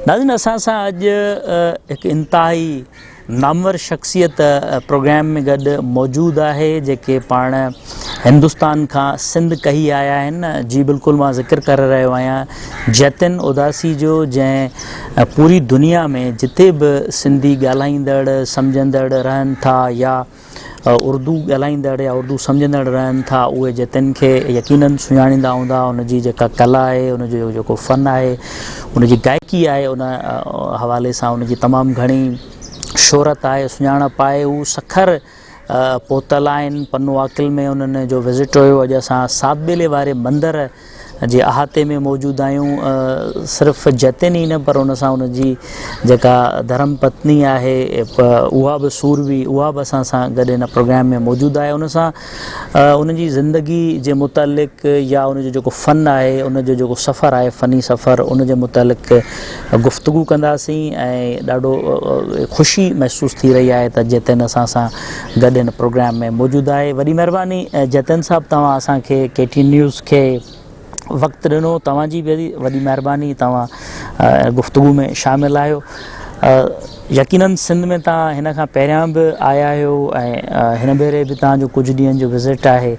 नाज़रीन असां सां अॼु हिकु इंतहाई नामवर शख़्सियत प्रोग्राम में गॾु मौजूदु आहे जेके पाण हिंदुस्तान खां सिंध कही आया आहिनि। जी बिल्कुलु मां ज़िक्र करे रहियो आहियां जतिन उदासी जो, जंहिं पूरी दुनिया में जिते बि सिंधी ॻाल्हाईंदड़ सम्झंदड़ रहनि था या उर्दू ॻाल्हाईंदड़ या उर्दू सम्झंदड़ रहनि था, उहे जतिन खे यकीनन सुञाणींदा हूंदा। उनजी जेका कला आहे, उनजो जेको फ़न आहे, उनजी गायकी आहे, उन हवाले सां उनजी तमामु घणी शोहरत आहे, सुञाणप आहे। हू सखर पोतल आहिनि। पन्नू आकिल में उन्हनि जो विज़िट हुयो। अॼु असां सातबेले वारे मंदर जे अहाते में मौजूदु आहियूं। सिर्फ़ु जतिन ई न, पर उन सां उनजी जेका धर्म पत्नी आहे उहा बि सूरवी, उहा बि असां सां गॾु हिन प्रोग्राम में मौजूदु आहे। उन सां उनजी ज़िंदगी जे मुतालिक़ या उनजो जेको फ़न आहे, उनजो जेको सफ़रु आहे, फ़नी सफ़रु, उन जे मुतालिक़ गुफ़्तगू कंदासीं ऐं ॾाढो ख़ुशी महसूसु थी रही आहे त जतिन असां सां गॾु हिन प्रोग्राम में मौजूदु आहे। वॾी महिरबानी जतिन साहिबु, तव्हां असांखे KT न्यूज़ खे वक़्तु ॾिनो। तव्हांजी वॾी महिरबानी, तव्हां गुफ़्तगू में शामिलु आहियो। यकीनन सिंध में तव्हां हिन खां पहिरियां बि आया आहियो ऐं हिन भेरे बि तव्हांजो कुझु ॾींहंनि जो विज़िट आहे।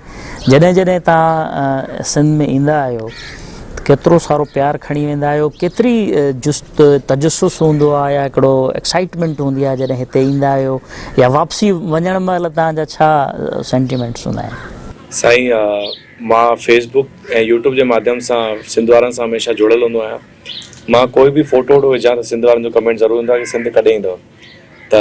जॾहिं जॾहिं तव्हां सिंध में ईंदा आहियो, केतिरो सारो प्यारु खणी वेंदा आहियो, केतिरी जुस्त तजसुस हूंदो आहे या हिकिड़ो एक्साइटमेंट हूंदी आहे जॾहिं हिते ईंदा आहियो, या वापसी वञण महिल तव्हांजा छा सेंटिमेंट्स हूंदा आहिनि? साईं, मां फेसबुक ऐं यूट्यूब जे माध्यम सां सिंध वारनि सां हमेशह जुड़ियल हूंदो आहियां। मां कोई बि फ़ोटो वोटो विझां त सिंध वारनि जो कमेंट ज़रूरु हूंदो आहे कि सिंध कॾहिं ईंदव। त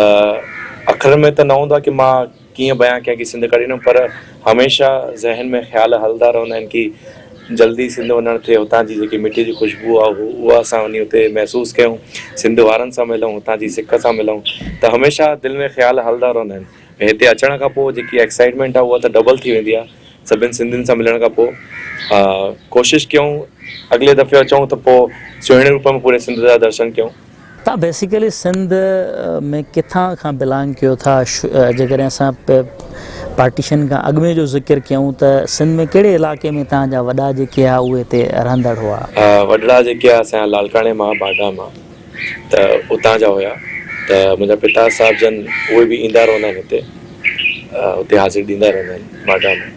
अखरनि में त न हूंदो आहे कि मां कीअं बयां कयां कि सिंध कॾहिं ईंदुमि, पर हमेशह ज़हन में ख़्याल हलंदा रहंदा आहिनि कि जल्दी सिंध वञणु थिए, हुतां जी जेकी मिटी जी ख़ुशबू आहे उहा असां वञी हुते महसूसु कयूं, सिंध वारनि सां मिलूं, हुतां जी सिक सां मिलूं। त हमेशह दिलि में ख़्याल हलंदा रहंदा आहिनि। हिते अचण खां पोइ जेकी एक्साइटमेंट आहे उहा त डबल थी वेंदी आहे। सभिनि सिंधियुनि सां मिलण खां पोइ कोशिशि कयूं अॻिले दफ़े अचूं त पोइ सुहिणे रूप में पूरे सिंध जा दर्शन कयूं। तव्हां बेसिकली सिंध में किथां खां बिलोंग कयो था? जेकॾहिं असां पार्टीशन खां अॻु में जो ज़िक्र कयूं त सिंध में कहिड़े इलाइक़े में तव्हांजा वॾा जेके आहे उहे हिते रहंदड़ हुआ? वॾड़ा जेके आहे असांजा लालकाणे मां, बाडा मां, त उतां जा हुया। त मुंहिंजा पिता साहिब जन उहे बि ईंदा रहंदा आहिनि हिते, हुते हाज़िरी ॾींदा रहंदा आहिनि बाडा में।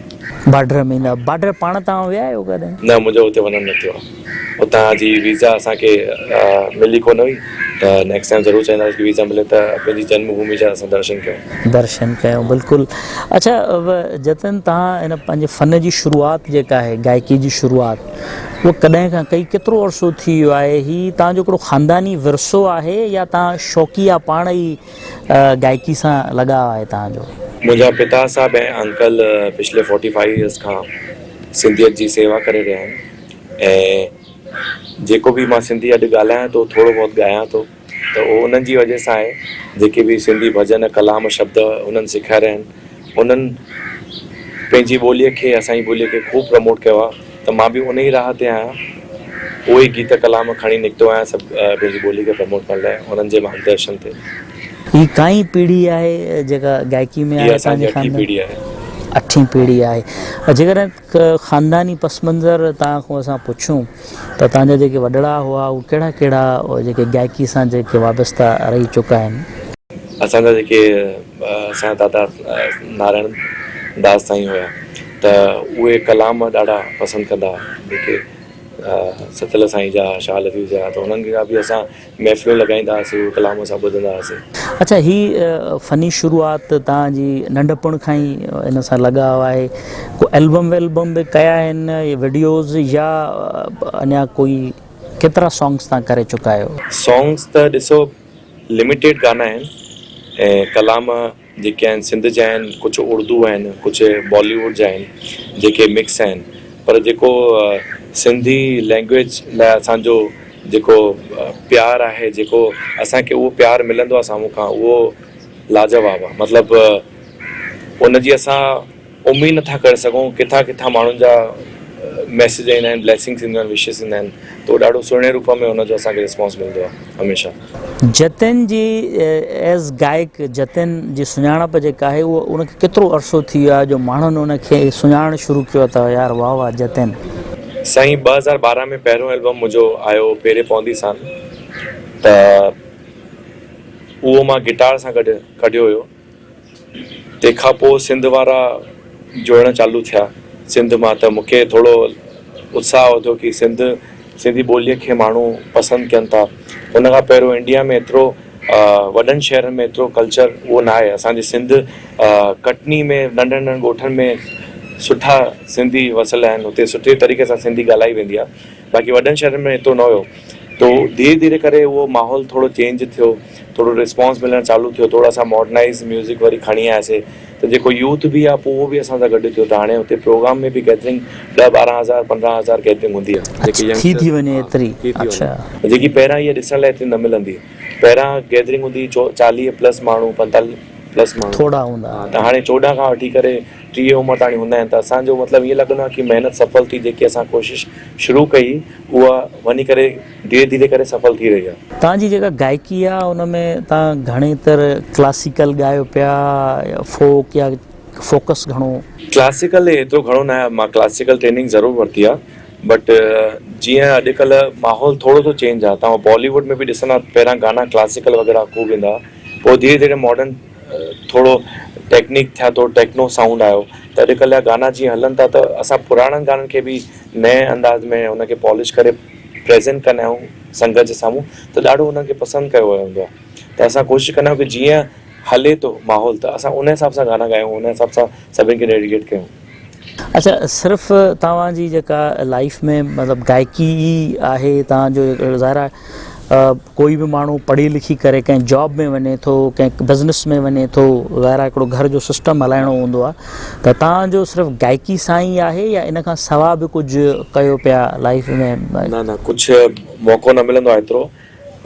बार्डर में ईंदा? बार्डर पाण तव्हां विया आहियो कॾहिं? न, मुंहिंजो हुते वञणु न थियो आहे। हुतां जी वीज़ा असांखे मिली कोन हुई, त नेक्स्ट टाइम ज़रूरु चाहींदासीं कि वीज़ा मिले त पंहिंजी जन्मभूमि जा असां दर्शन कयूं। बिल्कुलु। अच्छा जतिन, तव्हां हिन पंहिंजे फ़न जी शुरूआति जेका आहे, गायकी जी शुरूआति, उहो कॾहिं खां कई? केतिरो अर्सो थी वियो आहे? हीउ तव्हांजो हिकिड़ो ख़ानदानी विरसो आहे या तव्हां शौक़िया पाण ई गायकी सां लॻाव आहे तव्हांजो? मुंहिंजा पिता साहिब ऐं अंकल पिछले 45 इयर्स खां सिंधियत जी सेवा करे रहिया आहिनि। ऐं जेको बि मां सिंधी अॼु ॻाल्हायां थो, थोरो बहुत ॻायां थो, त उहो उन्हनि जी वजह सां आहे। जेके बि सिंधी भॼन, कलाम, शब्द उन्हनि सेखारिया आहिनि, उन्हनि पंहिंजी ॿोलीअ खे, असांजी ॿोलीअ खे ख़ूब प्रमोट कयो आहे। त मां बि उन ई राह ते आहियां। उहे ई गीत कलाम खणी निकितो आहियां सभु पंहिंजी ॿोली खे प्रमोट करण लाइ, उन्हनि जे मार्गदर्शन ते। ही काई पीढ़ी आहे जेका गायकी में आहे? असांजी 8वीं पीढ़ी आहे। 8वीं पीढ़ी आहे। जेकॾहिं ख़ानदानी पस मंज़र तव्हां खां असां पुछूं त तव्हांजा जेके वॾड़ा हुआ उहे कहिड़ा कहिड़ा जेके गायकी सां जेके वाबस्ता रही चुका आहिनि? असांजा जेके असांजा दादा नारायण दास साईं हुया, त उहे कलाम ॾाढा पसंदि कंदा हुआ, जेके सतल साईं जा, शाह लतीफ़ जा। त उन्हनि खां बि असां महफ़िलूं लॻाईंदा हुआसीं, उहे कलाम असां ॿुधंदा हुआसीं। अच्छा, हीअ फ़नी शुरूआति तव्हांजी नंढपण खां ई इन सां लॻाव आहे? को एल्बम वेल्बम बि कया आहिनि, वीडियोज़, या अञा कोई केतिरा सॉन्ग्स तव्हां करे चुका आहियो? सॉन्ग्स त ॾिसो लिमिटेड गाना आहिनि, ऐं कलाम जेके आहिनि सिंध जा आहिनि, कुझु उर्दू आहिनि, कुझु बॉलीवुड जा आहिनि जेके मिक्स आहिनि। पर जेको सिंधी लैंग्वेज लाइ असांजो जेको प्यारु आहे, जेको असांखे उहो प्यारु मिलंदो आहे साम्हूं खां, उहो लाजवाब आहे। मतिलबु उनजी असां उमीद नथा करे सघूं। किथां किथां माण्हुनि जा मैसेज ईंदा आहिनि, ब्लेसिंग्स ईंदा आहिनि, विशिस ईंदा आहिनि, त उहो ॾाढो सुहिणे रूप में उनजो असांखे रिस्पॉन्स मिलंदो आहे हमेशह। जतिन जी एज़ गायक, जतिन जी सुञाणप जेका आहे उहो उनखे केतिरो अर्सो थी वियो आहे जो माण्हुनि उनखे सुञाणणु शुरू कयो अथव? यार वाह वाह जतिन। साईं, 2012 में पहिरियों एल्बम मुंहिंजो आयो, पेरे पवंदी सान। त उहो मां गिटार सां गॾु कढियो हुयो। तंहिंखां पोइ सिंध वारा जोड़ण चालू थिया सिंध मां, त मूंखे थोरो उत्साह वधियो की सिंधी ॿोलीअ खे माण्हू पसंदि कनि था। उन खां पहिरियों इंडिया में एतिरो वॾनि शहरनि में एतिरो कल्चर उहो न आहे। असांजे सिंध कटनी में नंढनि नंढनि ॻोठनि में सुठा सिंधी वसियल आहिनि, हुते सुठे तरीक़े सां सिंधी ॻाल्हाई वेंदी आहे। बाक़ी वॾनि शहरनि में एतिरो न हुयो, तो धीरे धीरे करे उहो माहौल थोरो चेंज थियो, थोरो रिस्पॉन्स मिलणु चालू थियो, थोरा असां मॉडर्नाइज़ म्यूज़िक वरी खणी आयासीं। त जेको यूथ बि आहे पोइ उहो बि असां सां गॾु थियो, त हाणे हुते प्रोग्राम में बि गैदरिंग 10-12 हज़ार 15 हज़ार गैदरिंग हूंदी आहे, थी वञे एतिरी। जेकी पहिरां इहा ॾिसण लाइ एतिरी न मिलंदी। पहिरां गैदरिंग हूंदी 40+ माण्हू 45+ माण्हू थोड़ा हूंदा, त हाणे 14 खां वठी करे 30 उमिरि ताणी हूंदा आहिनि। त असांजो मतिलबु ईअं लॻंदो आहे की महिनत सफल थी, जेकी असां कोशिशि शुरू कई उहा वञी करे धीरे धीरे करे सफल थी रही आहे। तव्हांजी जेका गायकी आहे उन में तव्हां घणे तरह क्लासिकल ॻायो पिया या फोक या फोकस घणो? क्लासिकल एतिरो घणो न आहे, मां क्लासिकल ट्रेनिंग ज़रूरु वरिती आहे, बट जीअं अॼुकल्ह माहौल थोरो सो चेंज आहे। तव्हां बॉलीवुड में बि ॾिसंदा, पहिरां गाना क्लासिकल वग़ैरह खूब ईंदा, पोइ धीरे धीरे मॉडर्न थोरो टेक्निक थिया, थोरो टेक्नो साउंड आयो। त अॼुकल्ह जा गाना जीअं हलनि था, त असां पुराणनि गाननि खे बि नए अंदाज़ में उनखे पॉलिश करे प्रेज़ेंट कंदा आहियूं संगत जे साम्हूं, त ॾाढो उन्हनि खे पसंदि कयो वेंदो आहे। त असां कोशिशि कंदा आहियूं की जीअं हले थो माहौल, त असां उन हिसाब सां गाना ॻायूं, उन हिसाब सां सभिनि खे डेडिकेट कयूं। अच्छा, सिर्फ़ु तव्हांजी जेका लाइफ में मतिलबु गायकी ई आहे तव्हांजो? ज़ाहिर कोई बि माण्हू पढ़ी लिखी करे कंहिं जॉब में वञे थो, कंहिं बिज़नेस में वञे थो, ज़ाहिर हिकिड़ो घर जो सिस्टम हलाइणो हूंदो आहे, त तव्हांजो सिर्फ़ु गायकी सां ई आहे या इन खां सवाइ बि कुझु कयो पिया लाइफ में? न, कुझु मौक़ो न मिलंदो आहे एतिरो,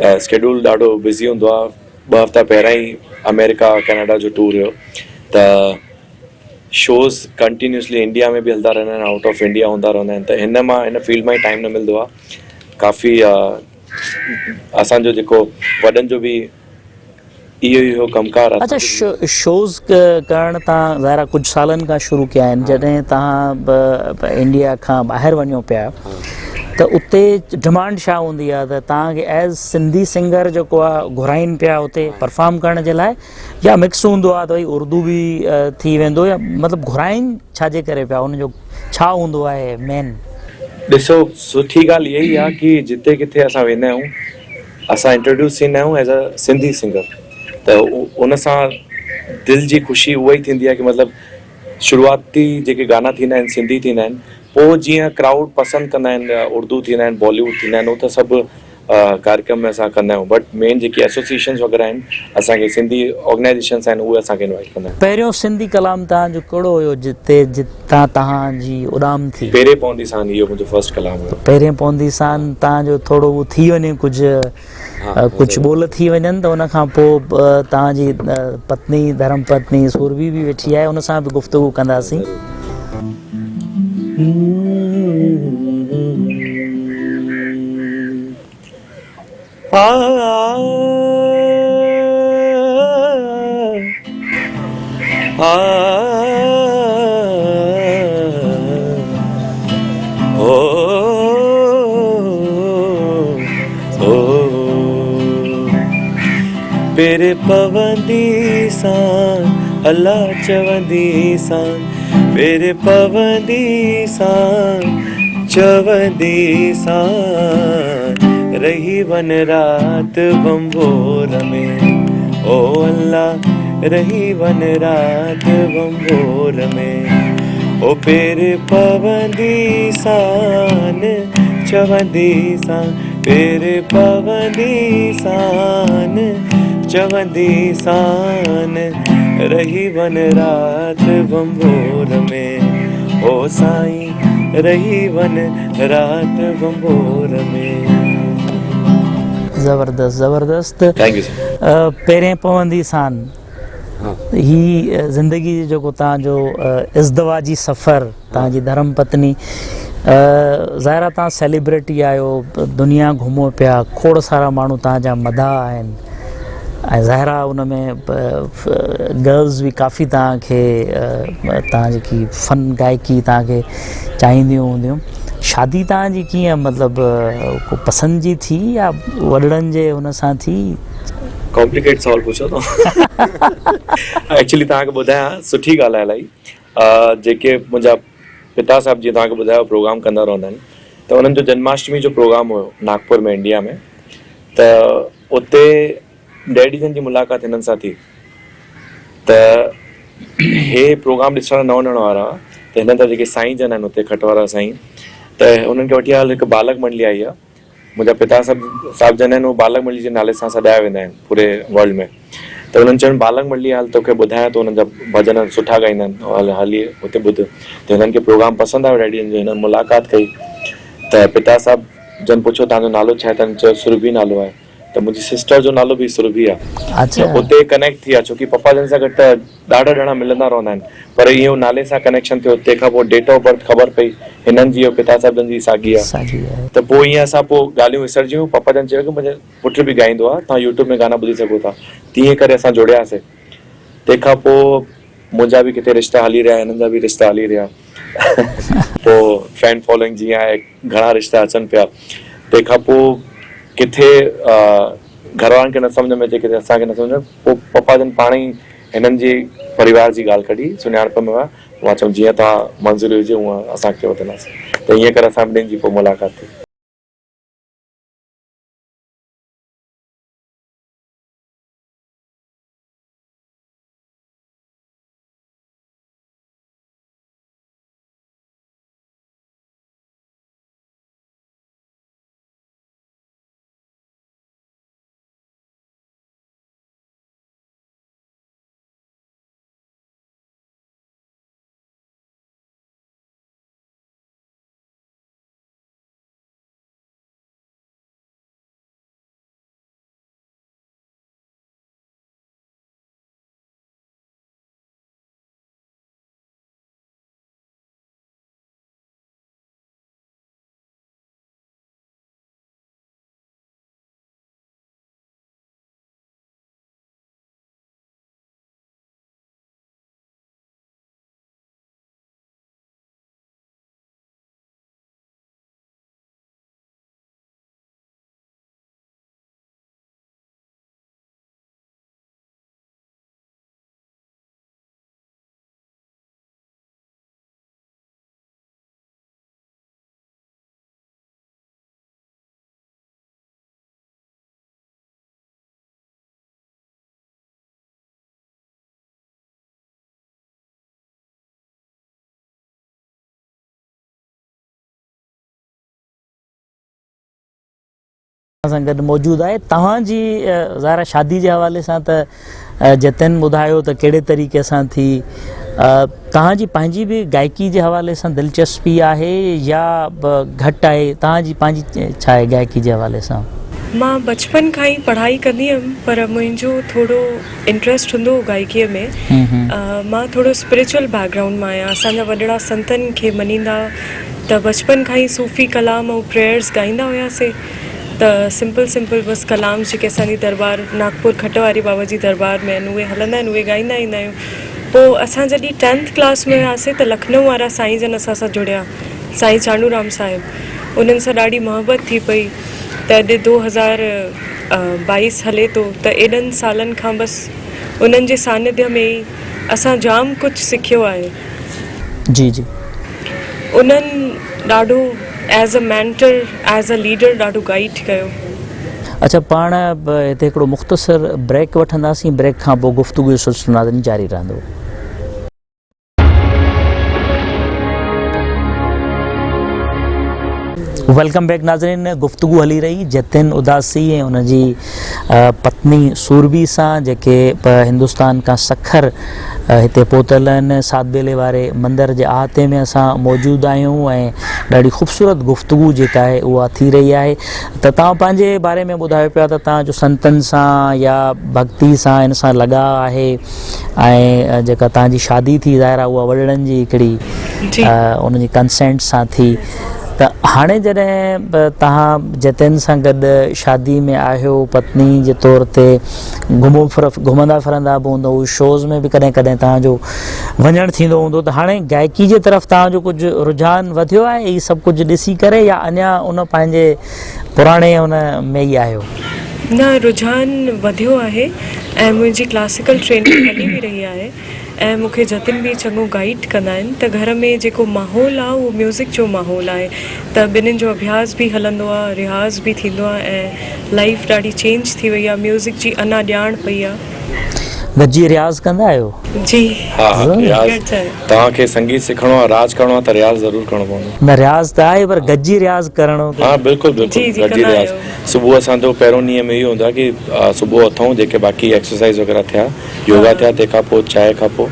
स्केड्यूल ॾाढो बिज़ी हूंदो आहे। 2 हफ़्ता पहिरियां ई अमेरिका कनाडा जो टूर हुयो, त शोज़ कंटिन्यूसली इंडिया में बि हलंदा रहंदा आहिनि, आउट ऑफ इंडिया हूंदा रहंदा आहिनि। त हिन फील्ड में ई टाइम न मिलंदो आहे। काफ़ी असांजो जेको वॾनि जो बि इहो कमकार आहे। अच्छा, शोज़ करणु तव्हां ज़ाहिर कुझु सालनि खां शुरू कया आहिनि। जॾहिं तव्हां इंडिया खां ॿाहिरि वञो पिया, त उते डिमांड छा हूंदी आहे त तव्हांखे एज़ सिंधी सिंगर जेको आहे घुराइनि पिया उते परफॉर्म करण जे लाइ, या मिक्स हूंदो आहे त भई उर्दू बि थी वेंदो, या मतिलबु घुराइनि छाजे करे पिया, उनजो छा हूंदो आहे मेन? ॾिसो, सुठी ॻाल्हि इहा ई आहे की जिते किथे असां वेंदा आहियूं, असां इंट्रोड्यूस थींदा आहियूं एज़ अ सिंधी सिंगर, त उन सां दिलि जी ख़ुशी उहा ई थींदी आहे की मतिलबु शुरूआती जेके गाना थींदा आहिनि सिंधी थींदा आहिनि, पोइ जीअं क्राउड पसंदि कंदा आहिनि, उर्दू थींदा आहिनि, बॉलीवुड थींदा आहिनि, उहो त सभु कार्यक्रम में असां कंदा आहियूं। बट मेन जेकी एसोसिएशन्स वग़ैरह आहिनि, असांखे सिंधी ऑर्गेनाइज़ेशन्स आहिनि, उहे असांखे इनवाइट कंदा आहिनि। पहिरियों सिंधी कलाम तव्हांजो कहिड़ो हुयो जितां तव्हांजी उॾाम थी? पहिरें पवंदी सान, इहो मुंहिंजो फर्स्ट कलाम हुयो। पहिरें पवंदी सान तव्हांजो थोरो उहो थी वञे, कुझु ॿोल थी वञनि, त उन खां पोइ तव्हांजी पत्नी धर्म पत्नी सुरभि बि वेठी आहे, उन सां बि गुफ़्तगू कंदासीं। पेरे पवंदी सान अल्लाह चवंदी सान, पेरे पवंदी सान चवंदी सान, रही वन रात बंबोर में, ओ अल्लाह रही वन रात बंबोर में, ओ पेरे पवंदी सान चवंदी सान, पेरे पवंदी सान चवंदी सान, रही वन रात बंबोर में, ओ साईं रही वन रात बंबोर में। ज़बरदस्त ज़बरदस्त। Thank U sir. पहिरें पवंदी सान, ही ज़िंदगी जेको तव्हांजो इज़्दवाजी सफ़र, तव्हांजी धर्म पत्नी, ज़ाहिर तव्हां सेलिब्रिटी आहियो, दुनिया घुमो पिया, खोड़ सारा माण्हू तव्हांजा मदाह आहिनि, ऐं ज़ाहिर उन में गर्ल्स बि काफ़ी तव्हां जेकी फ़न गायकी तव्हांखे चाहींदियूं हूंदियूं, शादी तव्हांजी कीअं मतिलबु को पसंदि जी थी या वॾड़नि जे हुन सां थी? कॉम्प्लिकेट सवाल पूछो तो एक्चुअली तव्हांखे ॿुधायां सुठी ॻाल्हि आहे इलाही। जेके मुंहिंजा पिता साहिब जीअं तव्हांखे ॿुधायो प्रोग्राम कंदा रहंदा आहिनि, त उन्हनि जो जन्माष्टमी जो प्रोग्राम हुयो नागपुर में इंडिया में, त उते डैडी जन जी मुलाक़ात हिननि सां थी। त हे प्रोग्राम ॾिसण न वञण वारा हुआ, त हिननि जा जेके साईं जन आहिनि उते खटवारा साईं, त उन्हनि खे वठी आयल हिकु बालक मंडली आई आहे। मुंहिंजा पिता साहिब जन आहिनि, उहे बालक मंडली जे नाले सां सॾाया वेंदा आहिनि पूरे वर्ल्ड में। त उन्हनि चवनि बालक मंडली हाल तोखे ॿुधायां थो, उन्हनि जा भॼन सुठा ॻाईंदा आहिनि, हली हुते ॿुध। त हिननि खे प्रोग्राम पसंदि आयो डैडी जन जो, हिननि मुलाक़ात कई। त पिता साहिब जन पुछो तव्हांजो नालो छा आहे? त हिननि चयो सुरभि नालो आहे। त मुंहिंजी सिस्टर जो नालो बि सुरभि आहे। अच्छा। उते कनेक्ट थी विया, छोकी पप्पा जन सां गॾु त ॾाढा ॼणा मिलंदा रहंदा आहिनि, पर इहो नाले सां कनेक्शन थियो। तंहिंखां पोइ डेट ऑफ बर्थ ख़बर पई हिननि जी, पिता साहिब जन जी साॻी आहे। त पोइ ईअं असां पोइ ॻाल्हियूं विसरजी वियूं। पप्पा जन चयो कि मुंहिंजो पुट बि ॻाईंदो आहे, तव्हां यूट्यूब में गाना ॿुधी सघो था। तीअं करे असां जुड़ियासीं। तंहिंखां पोइ मुंहिंजा बि किथे रिश्ता हली रहिया, हिननि जा बि रिश्ता हली रहिया। पोइ फैन फॉलोइंग जीअं आहे, घणा रिश्ता अचनि पिया। तंहिंखां पोइ किथे घर वारनि खे न सम्झ में अचे, किथे असांखे न सम्झ में। पोइ पप्पा जन पाण ई हिननि जी परिवार जी ॻाल्हि कढी, सुञाणप में हुआ। मां चयो जीअं तव्हां मंज़ूरी हुजे हूअं असांखे वधंदासीं। त ईअं करे असां ॿिन्हिनि जी पोइ मुलाक़ात थी। सां गॾु मौजूदु आहे। तव्हांजी ज़ाहिर शादी जे हवाले सां त जतिन ॿुधायो त कहिड़े तरीक़े सां थी। तव्हांजी पंहिंजी बि गायकी जे हवाले सां दिलचस्पी आहे या घटि आहे? तव्हांजी पंहिंजी छा आहे गायकी जे हवाले सां? मां बचपन खां ई पढ़ाई कंदी हुयमि, पर मुंहिंजो थोरो इंट्रस्ट हूंदो गायकीअ में। मां थोरो स्पिरिचुअल बैकग्राउंड मां आहियां। असांजा वॾड़ा संतनि खे मञींदा, त बचपन खां ई सूफ़ी कलाम ऐं प्रेयर्स ॻाईंदा हुआसीं। त सिंपल बसि कलाम जेके असांजी दरबार नागपुर खटवारी बाबा जी दरबार में आहिनि, उहे हलंदा आहिनि, उहे ॻाईंदा ईंदा आहियूं। पोइ असां जॾहिं 10th क्लास में हुआसीं, त लखनऊ वारा साईं जन असां सां जुड़िया, साईं चांडूराम साहिबु। उन्हनि सां ॾाढी मोहबत थी पई। त अॼु 2022 हले थो, त एॾनि सालनि खां बसि उन्हनि जे सानिध्य में ई असां जाम कुझु सिखियो आहे। जी जी। उन्हनि ॾाढो as a mentor, as a leader ॾाढो गाइड कयो। अच्छा, पाण हिते हिकिड़ो मुख़्तसर ब्रेक वठंदासीं। ब्रेक खां पोइ गुफ़्तगू जो सिलसिलो नाज़रीन जारी रहंदो। वेलकम बैक नाज़रीन। गुफ्तगू हली रही जतिन उदासी ऐं उनजी पत्नी सूरबी सां, जेके हिंदुस्तान खां सखर हिते पहुतल आहिनि। सातबेले वारे मंदर जे अहाते में असां मौजूदु आहियूं ऐं ॾाढी ख़ूबसूरत गुफ्तगू जेका आहे उहा थी रही आहे। त तव्हां पंहिंजे बारे में ॿुधायो पिया त तव्हांजो संतनि सां या भक्ति सां इन सां लगाव आहे, ऐं जेका तव्हांजी शादी थी ज़ाहिर आहे उहा वॾड़नि जी हिकिड़ी उनजी कंसेंट सां थी। त हाणे जॾहिं तव्हां जतिन सां गॾु शादी में आहियो पत्नी जे तौर ते घुमंदा फिरंदा बि हूंदो शोज़ में बि कॾहिं कॾहिं तव्हांजो वञणु थींदो हूंदो त हाणे गायकी जे तरफ़ तव्हांजो कुझु रुझान वधियो आहे हीअ सभु कुझु ॾिसी करे या अञा उन पंहिंजे पुराणे हुन में ई आहियो? न रुझान वधियो आहे ऐं मुंहिंजी क्लासिकल ट्रेनिंग हली बि रही आहे ऐं मूंखे जतिन बि चङो गाइड कंदा आहिनि त घर में जेको माहौल आहे उहो म्यूज़िक जो माहौल आहे त ॿिन्हिनि जो अभ्यास बि हलंदो आहे रियाज़ बि थींदो आहे ऐं लाइफ ॾाढी चेंज थी वई आहे म्यूज़िक जी अञा ॼाण पई आहे। गॾिजी रियाज़ कंदा आहियो? जी हा रियाज़ गॾिजी आहे। तव्हांखे संगीत सिखणो आहे राज करणो आहे त रियाज़ ज़रूरु करणो पवंदो। न रियाज़ त आहे पर गॾिजी रियाज़ करणो हा बिल्कुलु जी, बिल्कुलु जी, गॾिजी कंदा रियाज़ आहियो। सुबुह असांजो पहिरों नियम इहो हूंदो आहे की सुबुह उथूं जेके बाक़ी एक्सरसाइज़ वग़ैरह थिया योगा थिया तंहिंखां पोइ चांहि खां पोइ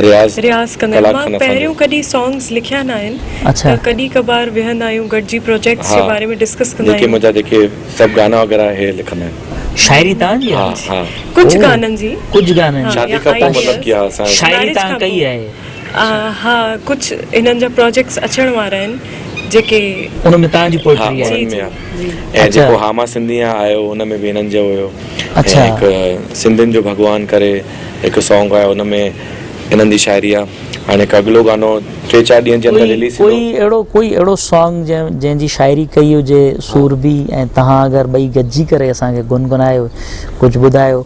रियाज़ कंदा आहियूं। मां खनि पहिरियों कॾहिं सॉन्ग्स लिखिया न आहिनि अच्छा। त कॾहिं कबार विहंदा आहियूं गॾिजी प्रोजेक्ट्स जे बारे में डिस्कस कंदा जेके आहियूं। मुंहिंजा जेके सभु गाना वग़ैरह हे लिखंदा आहिनि। शायरी तव्हांजी हा आहे? हा कुझु ओ, गाननि जी कुझु गाननि जी। शादी या खां पोइ ideas। मतिलबु की हा असां शायरी Marriage तव्हां खां कई पोइ। आहे? हा कुझु इन्हनि जा प्रोजेक्ट्स अचण वारा आहिनि जेके उन में तव्हांजी हा पोइट्री आहे? उन्हनि जी, में आहे। जी। ऐं अच्छा। जेको हामा सिंधिया आयो उन में बि हिननि जो हुयो। अच्छा। ऐं हिकु सिंधियुनि जो भॻवान करे हिकु सॉन्ग आहे उन में हिननि जी शाइरी आहे। हाणे हिकु अॻिलो गानो 3-4 ॾींहंनि जे अंदरि रिलीज़ थींदो। कोई अहिड़ो सॉन्ग जंहिंजी शाइरी कई हुजे सूरबी ऐं तव्हां अगरि ॿई गॾिजी करे असांखे गुनगुनायो कुझु ॿुधायो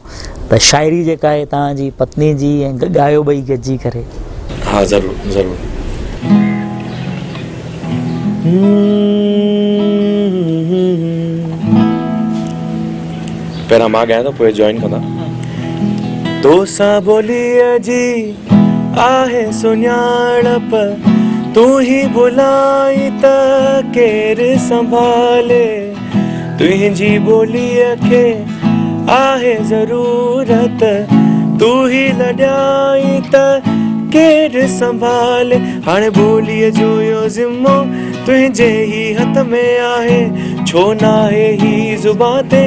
त शाइरी जेका आहे तव्हांजी पत्नी जी ऐं ॻायो ॿई गॾिजी करे। हा ज़रूरु ज़रूरु। पहिरां मां ॻायां थो पोइ जॉइन कंदा। तोसां ॿोलीअ जी आहे सुञाणप तूं ही बुलाई त केरु संभाले तुंहिंजी ॿोलीअ खे आहे ज़रूरत तूं ही लॼाई त केरु संभाले हाणे ॿोलीअ जो इहो ज़िम्मो तुंहिंजे ही हथ में आहे छो नाहे ही ज़ुबान ते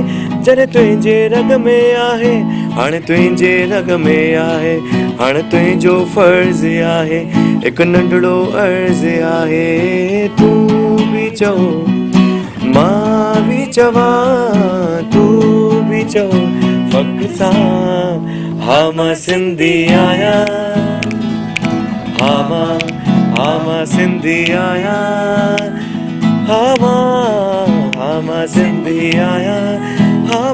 जॾहिं तुंहिंजे रग में आहे हाणे तुंहिंजे रग में आहे हाणे तुंहिंजो फर्ज़ आहे हिकु नंढड़ो अर्ज़ आहे तूं बि चओ मां बि चवां तूं बि चओ फ़ख़्र सां हा मां सिंधी आहियां हा मां सिंधी आहियां हा मां सिंधी आहियां हा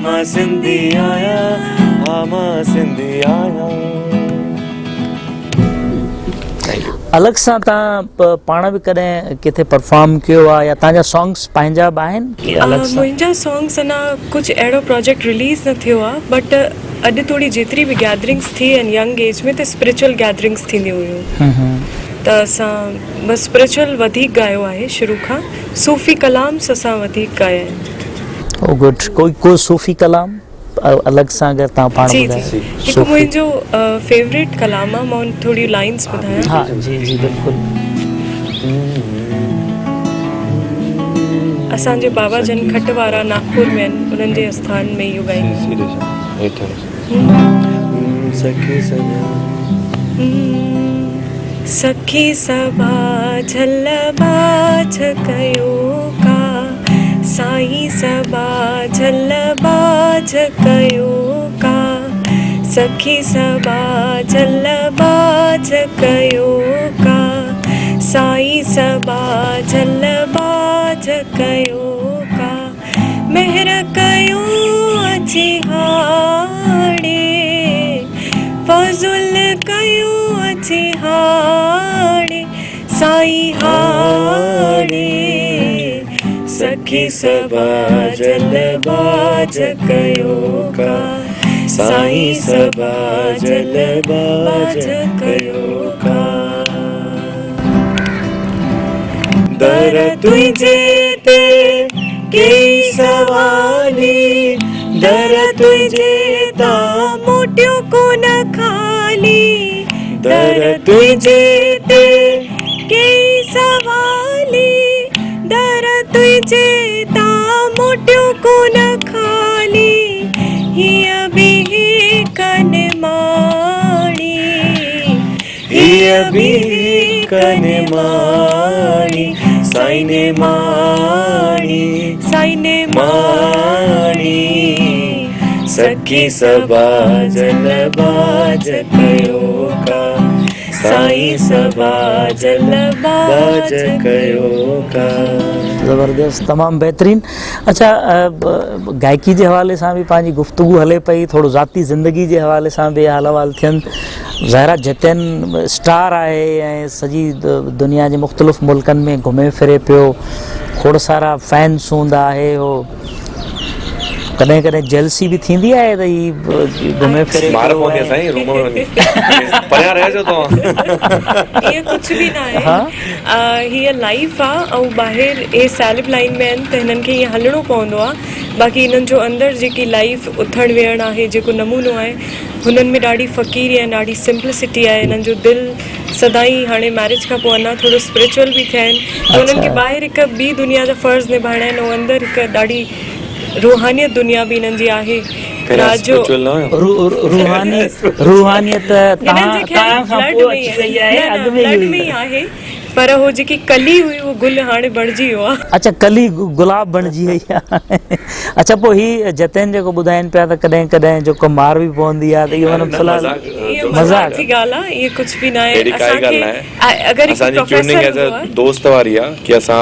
मां सिंधी आहियां हा मां सिंधी आहियां। अलॻि सां तव्हां पाण बि कॾहिं किथे परफॉर्म कयो आहे या तव्हांजा सॉन्ग्स पंहिंजा बि आहिनि अलॻि सां? मुंहिंजा सॉन्ग्स अञा कुझु अहिड़ो प्रोजेक्ट रिलीज़ न थियो आहे बट अॼु थोरी जेतिरी बि गैदरिंग्स थी आहिनि यंग एज में त स्पिरिचुअल गैदरिंग्स थींदियूं हुयूं त असां बस स्पिरिचुअल वधीक ॻायो आहे शुरू खां सूफ़ी कलाम्स असां वधीक ॻाया आहिनि। ओ गुड कोई सूफ़ी कलाम अलॻि सां अगरि तव्हां पाण जी जी ॿुधायो? हिकु मुंहिंजो फेवरेट कलाम आहे मां थोरी लाइन्स ॿुधायां। हा जी जी बिल्कुलु। असांजे बाबा जन खट वारा नागपुर में आहिनि उन्हनि जे आस्थान में इहो ॻाईंदा सखी सबा झल बाझ कयो का साईं सबा झल बाझ कयो का सखी सबा झल बाझ कयो का साईं सबा झल बाझ कयो का मेहर कयो अची हाड़े फज़ुल कयो अची हाड़े साईं हाड़े सखी सबा जल बाझ कयो का साईं सबा जल बाझ कयो का दर तुझे ते कई सवाली दर तुझे ता मोटियो को न खाली दर तुझे ते कई सवाली दर तुझे ता मोटियो को न खाली हिया भी कन माणी हिया भी कने माणी साईं ने माणी सखी सबा जलबाज कयो का साईं सबा जलबाज कयो का। ज़बरदस्त, तमामु बहितरीन। अच्छा, गायकी जे हवाले सां बि पंहिंजी गुफ़्तगू हले पई, थोरो ज़ाती ज़िंदगी जे हवाले सां बि हाल अहवाल थियनि। ज़ाहिरा जतिन स्टार आहे ऐं सॼी दुनिया जे मुख़्तलिफ़ मुल्कनि में घुमे फिरे पियो, खोड़ सारा फैंस हूंदा आहे। हो कॾहिं कॾहिं जेलसी बि थींदी आहे त ही घुमे फिरे मार पवंदी आहे साईं, रूम में परियां रहिजो तव्हां। ईअं कुझु बि न आहे, हीअ लाइफ आहे ऐं ॿाहिरि हे सैलिब लाइन में आहिनि त हिननि खे ईअं हलणो पवंदो आहे। बाक़ी हिननि जो अंदरि जेकी लाइफ उथणु वेहणु आहे, जेको नमूनो आहे, हुननि में ॾाढी फ़क़ीरी ऐं ॾाढी सिंप्लिसिटी आहे। हिननि जो दिलि सदाई हाणे मैरिज खां पोइ अञा थोरो स्पिरिचुअल बि थिया आहिनि, त हुननि खे ॿाहिरि हिकु ॿी दुनिया जा फ़र्ज़ निभाइणा आहिनि ऐं अंदरि हिकु ॾाढी रूहानियत दुनिया बि हिननि जी आहे। रूहानियत तव्हां खां पोइ अची वई आहे, अॻु में ई आहे, पर हो जेकी कली हुई उहो गुल हाणे बणिजी वियो आहे। अच्छा, कली गुलाब बणिजी वई आहे। अच्छा, पोइ ही जतिन जेको ॿुधाइनि पिया त कॾहिं कॾहिं जेको मार बि पवंदी आहे, त इहो माना फ़िलहाल मज़ाक जी ॻाल्हि आहे, इहे कुझु बि न आहे। असांजी ट्यूनिंग एज़ अ दोस्त वारी आहे कि असां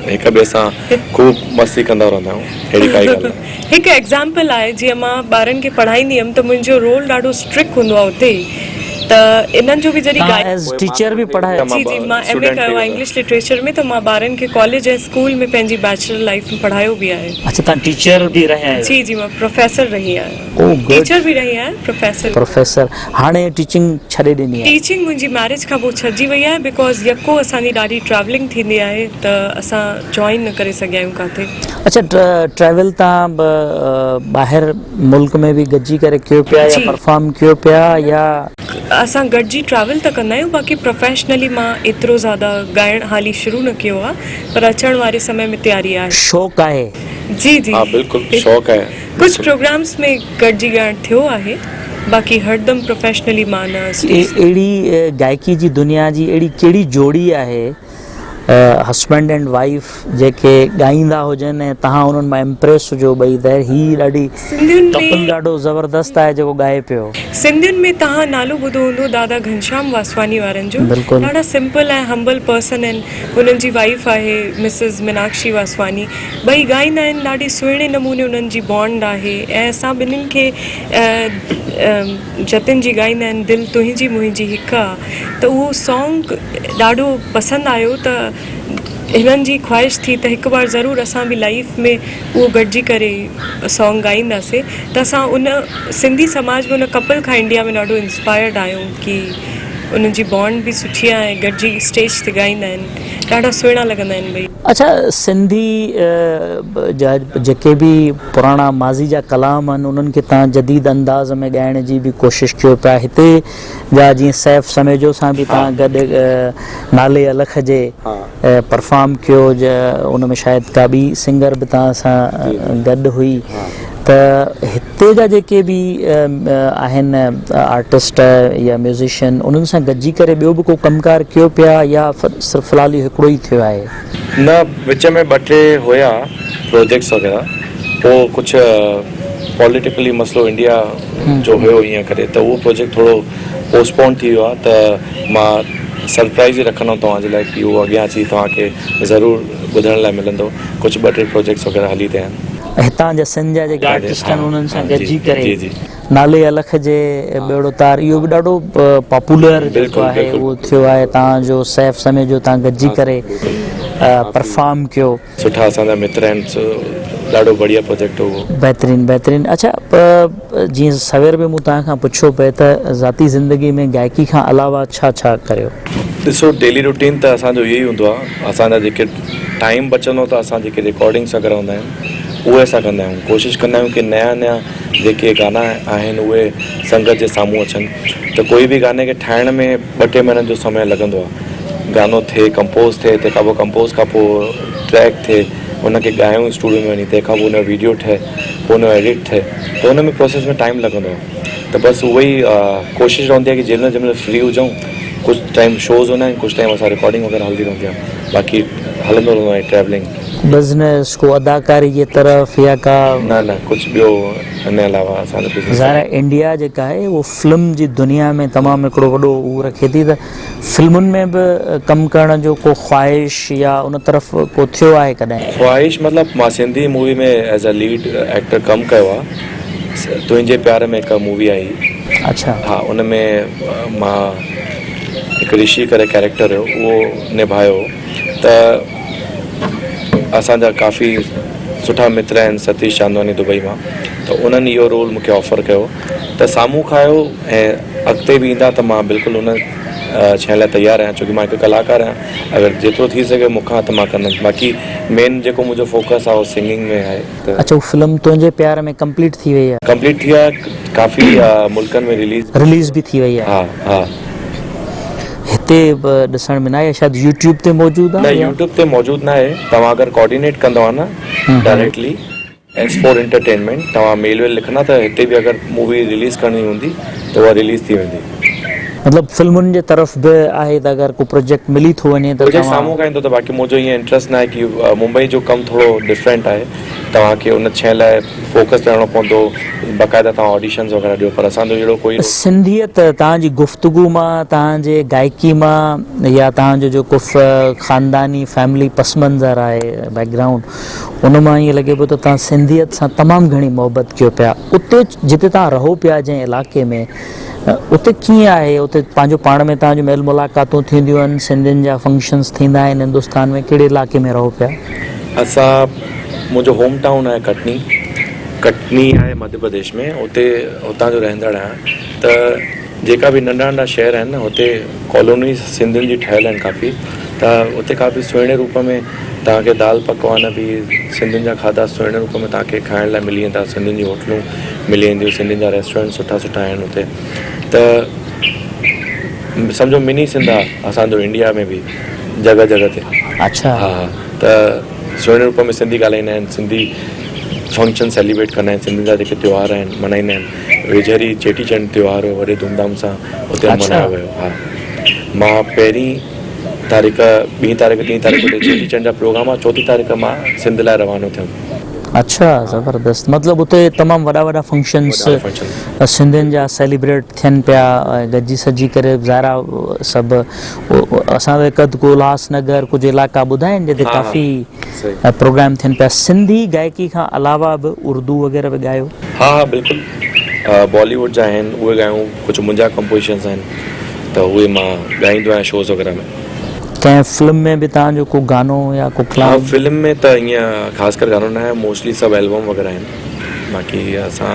हिक ॿिए सां ख़ूब मस्ती कंदा रहंदा आहियूं, अहिड़ी काई ॻाल्हि आहे। हिकु एग्ज़ाम्पल आहे, जीअं मां ॿारनि खे पढ़ाईंदी हुअमि त मुंहिंजो रोल ॾाढो स्ट्रिक्ट हूंदो आहे उते, त इन्हनि जो बि जॾहिं टीचर बि पढ़ायो? जी, मां MA कयो आहे इंग्लिश लिटरेचर में, त मां ॿारनि खे कॉलेज ऐं स्कूल में पंहिंजी बैचलर लाइफ में पढ़ायो बि आहे। अच्छा, तव्हां टीचर बि रहिया आहियो? जी, मां प्रोफेसर रही आहियां। टीचर बि रही आहियां, प्रोफेसर। हाणे टीचिंग छॾे ॾिनी आहे? टीचिंग मुंहिंजी मैरिज खां पोइ छॾिजी वई आहे, बिकॉज़ यको असांजी ॾाढी ट्रैवलिंग थींदी आहे त असां जॉइन न करे सघिया आहियूं किथे। अच्छा, ट्रैवल तव्हां ॿाहिरि मुल्क में बि गॾिजी करे कयो पिया या परफॉर्म कयो पिया, या असां गॾिजी ट्रैवल त कंदा आहियूं, बाक़ी प्रोफेशनली मां एतिरो ज़्यादा ॻाइणु हाली शुरू न कयो आहे, पर अचण वारे समय में तयारी आहे। शौक़ु आहे? जी जी, हा बिल्कुलु शौक़ु आहे। कुझु प्रोग्राम्स में गॾिजी ॻाइणु थियो आहे, बाक़ी हरदम प्रोफेशनली मां न। अहिड़ी गायकी जी दुनिया जी अहिड़ी कहिड़ी जोड़ी आहे, हस्बैंड एंड वाइफ, जेके ॻाईंदा हुजनि ऐं तव्हां उन्हनि मां इम्प्रेस हुजो भई त ही ॾाढी कपल ॾाढो ज़बरदस्त आहे जेको ॻाए पियो? सिंधियुनि में तव्हां नालो ॿुधो हूंदो दादा घनश्याम वासवानी वारनि जो। बिल्कुलु, ॾाढा सिंपल ऐं हम्बल पर्सन आहिनि। हुननि जी वाइफ आहे मिसिस मीनाक्षी वासवानी, ॿई ॻाईंदा आहिनि, ॾाढी सुहिणे नमूने हुननि जी बॉन्ड आहे। ऐं असां ॿिन्हिनि खे जतिन जी ॻाईंदा आहिनि दिलि तुंहिंजी मुंहिंजी हिकु आहे, त उहो सॉन्ग ॾाढो पसंदि आयो, त हिननि जी ख़्वाहिश थी त हिकु बार ज़रूरु असां बि लाइफ में उहो गॾिजी करे सॉन्ग ॻाईंदासीं। त असां उन सिंधी समाज में उन कपल खां इंडिया में ॾाढो इंस्पायर्ड आहियूं कि उन्हनि जी बॉन्ड बि सुठी आहे ऐं गॾिजी स्टेज ते ॻाईंदा आहिनि, ॾाढा सुहिणा लॻंदा आहिनि ॿई। अच्छा, सिंधी जा जेके बि पुराणा माज़ी जा कलाम आहिनि, उन्हनि खे तव्हां जदीद अंदाज़ में ॻाइण जी बि कोशिशि कयो पिया। हिते जा जीअं सैफ समेजो सां बि तव्हां गॾु नाले अलख जे परफॉर्म कयो, उन में शायदि का ॿी सिंगर बि तव्हां सां गॾु हुई। त हिते जा जेके बि आहिनि आर्टिस्ट या म्यूज़िशियन, उन्हनि सां गॾिजी करे ॿियो बि को कमकार कयो पिया, या सिर्फ़ु फ़िलहाल हिकिड़ो ई थियो आहे? न, विच में ॿ टे हुया प्रोजेक्ट्स वग़ैरह, पोइ कुझु पॉलिटिकली मसलो इंडिया जो हुयो हीअं करे, त उहो प्रोजेक्ट थोरो पोस्टपोन थी वियो आहे। त मां सरप्राइज़ ई रखंदुमि तव्हांजे लाइ कि उहो अॻियां अची तव्हांखे ज़रूरु ॿुधण लाइ मिलंदो। कुझु ॿ टे प्रोजेक्ट्स वग़ैरह हली रहिया आहिनि। हितां जा सिंध जा जेके आर्टिस्ट आहिनि उन्हनि सां गॾिजी करे नाले अलख जे बेड़ो तार, इहो बि ॾाढो पॉपुलर जेको आहे उहो थियो आहे। तव्हांजो सैफ समेजो तव्हां गॾिजी करे परफॉर्म कयो। सुठा असांजा मित्र आहिनि, ॾाढो बढ़िया प्रोजेक्ट हो। बहितरीनु बहितरीनु। अच्छा, जीअं सवेर में मूं तव्हांखां पुछियो पिए त ज़ाती ज़िंदगी में गायकी खां अलावा छा छा करियो? ॾिसो, डेली रूटीन त असांजो इहो ई हूंदो आहे। असांजा जेके टाइम बचंदो त असां जेके रिकॉर्डिंग्स वग़ैरह हूंदा आहिनि उहे असां कंदा आहियूं। कोशिशि कंदा आहियूं कि नया नया जेके गाना आहिनि उहे संगत जे साम्हूं अचनि। त कोई बि गाने खे ठाहिण में 2-3 महीननि जो समय लॻंदो आहे। गानो थिए, कंपोज़ थिए, तंहिंखां पोइ कंपोज़ खां पोइ ट्रैक थिए, उनखे ॻायूं स्टूडियो में वञी, तंहिंखां पोइ उनजो वीडियो ठहे, पोइ उनजो एडिट थिए, त उन में प्रोसेस में टाइम लॻंदो आहे। त बसि उहो ई कोशिशि रहंदी आहे कि जंहिं महिल फ्री हुजूं कुछ टाइम शोज़ हूंदा आहिनि, कुछ टाइम असां रिकॉर्डिंग वग़ैरह हलंदी रहंदी आहे, बाक़ी हलंदो रहंदो आहे ट्रैवलिंग। बिज़नेस को अदाकारी जे तरफ़ या का न कुछ ॿियो हिन अलावा असांजो बिज़नेस। ज़ाहिर आहे इंडिया जेका आहे उहो फिल्म जी दुनिया में तमामु हिकिड़ो वॾो उहो रखे थी, त फिल्मुनि में बि कमु करण जो को ख़्वाहिश या उन तरफ़ को थियो आहे कॾहिं? ख़्वाहिश मतिलबु मां सिंधी मूवी में एज़ अ लीड एक्टर कमु कयो आहे। तुंहिंजे प्यार में हिकु मूवी आई, अच्छा, हा, उन में मां हिकु ऋषि करे कैरेक्टर हुयो उहो निभायो। त असांजा काफ़ी सुठा मित्र आहिनि सतीश चांदवानी दुबई मां, त उन्हनि इहो रोल मूंखे ऑफर कयो, त साम्हूं खायो ऐं अॻिते बि ईंदा त मां बिल्कुलु उन शइ लाइ तयारु आहियां, छोकी मां हिकु कलाकार आहियां। अगरि जेतिरो थी सघे मूंखां त मां कंदुमि। बाक़ी मेन जेको मुंहिंजो फोकस आहे उहो सिंगिंग में आहे। त अच्छा, उहा फिल्म तुंहिंजे प्यार में कंप्लीट थी वई आहे? कंप्लीट थी आहे, काफ़ी मुल्कनि में रिलीज़ बि थी वई आहे? हा हा। हिते ॾिसण में न आहे, शायदि यूट्यूब ते मौजूदु न, आहे? यूट्यूब ते मौजूदु न आहे। तव्हां अगरि कोऑर्डिनेट कंदव न डायरेक्टली S4 एंटरटेनमेंट, तव्हां मेल वेल लिखंदा त हिते बि अगरि मूवी रिलीज़ करणी हूंदी त उहा रिलीज़ थी वेंदी। मतिलबु फिल्मुनि जे तरफ़ बि आहे त अगरि को प्रोजेक्ट मिली थो वञे त प्रोजेक्ट साम्हूं खां ईंदो त बाक़ी मुंहिंजो ईअं इंट्रस्ट न आहे की मुंबई जो कमु थोरो डिफरेंट आहे, तव्हांखे उन शइ लाइ फोकस करिणो पवंदो, बाक़ाइदा तव्हां ऑडिशन्स वग़ैरह ॾियो, पर असांजो अहिड़ो कोई सिंधियत तव्हांजी गुफ़्तगू मां, तव्हांजे गायकी मां या तव्हांजो जेको ख़ानदानी फैमिली पस मंज़र आहे बैकग्राउंड, उन मां ईअं लॻे पियो त तव्हां सिंधियत सां तमामु घणी मोहबत कयो पिया। उते जिते तव्हां रहो पिया जंहिं इलाइक़े में, उते कीअं आहे? उते पंहिंजो पाण में तव्हांजो मेल मुलाक़ातूं थींदियूं आहिनि, सिंधियुनि जा फंक्शन्स थींदा आहिनि हिंदुस्तान में? कहिड़े इलाइक़े में रहो पिया? मुंहिंजो होम टाउन आहे कटनी आहे मध्य प्रदेश में, हुतां जो रहंदड़ आहियां। त जेका बि नंढा नंढा शहर आहिनि न, हुते कॉलोनी सिंधियुनि जी ठहियल आहिनि काफ़ी, त उते काफ़ी सुहिणे रूप में तव्हांखे दाल पकवान बि सिंधियुनि जा खाधा सुहिणे रूप में तव्हांखे खाइण लाइ मिली वेंदा, सिंधियुनि जी होटलूं मिली वेंदियूं, सिंधियुनि जा रेस्टोरेंट सुठा सुठा आहिनि हुते। त सम्झो मिनी सिंध आहे असांजो इंडिया में बि जॻह जॻह ते। अच्छा, हा, त सुहिणे रूप में सिंधी ॻाल्हाईंदा आहिनि, सिंधी फंक्शन सेलिब्रेट कंदा आहिनि, सिंधियुनि जा जेके त्योहार आहिनि मल्हाईंदा आहिनि। वेझरी चेटीचंड त्योहार हुयो, वॾे धूमधाम सां हुते मल्हायो वियो। हा, मां पहिरीं तारीख़ 2 तारीख़ 3 तारीख़ ते चेटीचंड जा प्रोग्राम आहे, 4 तारीख़ मां सिंध लाइ रवानो थियुमि। अच्छा, ज़बरदस्त। मतिलबु उते तमामु वॾा फंक्शन्स सिंधियुनि जा सेलिब्रेट थियनि पिया, गॾिजी सजी करे। ज़ाहिर सभु असां कद को उल्हासनगर कुझु इलाइक़ा ॿुधाइनि जिते काफ़ी प्रोग्राम थियनि पिया। सिंधी गायकी खां अलावा बि उर्दू वग़ैरह बि ॻायो? हा हा, बिल्कुलु। बॉलीवुड जा आहिनि उहे ॻायूं, कुझु मुंहिंजा कंपोज़िशन्स आहिनि, त उहे मां ॻाईंदो आहियां शोज़ वग़ैरह में। कंहिं फिल्म में बि तव्हांजो को गानो या को हा, फिल्म में त ईअं ख़ासि करे गानो न आहे, मोस्टली सभु एल्बम वग़ैरह आहिनि। बाक़ी असां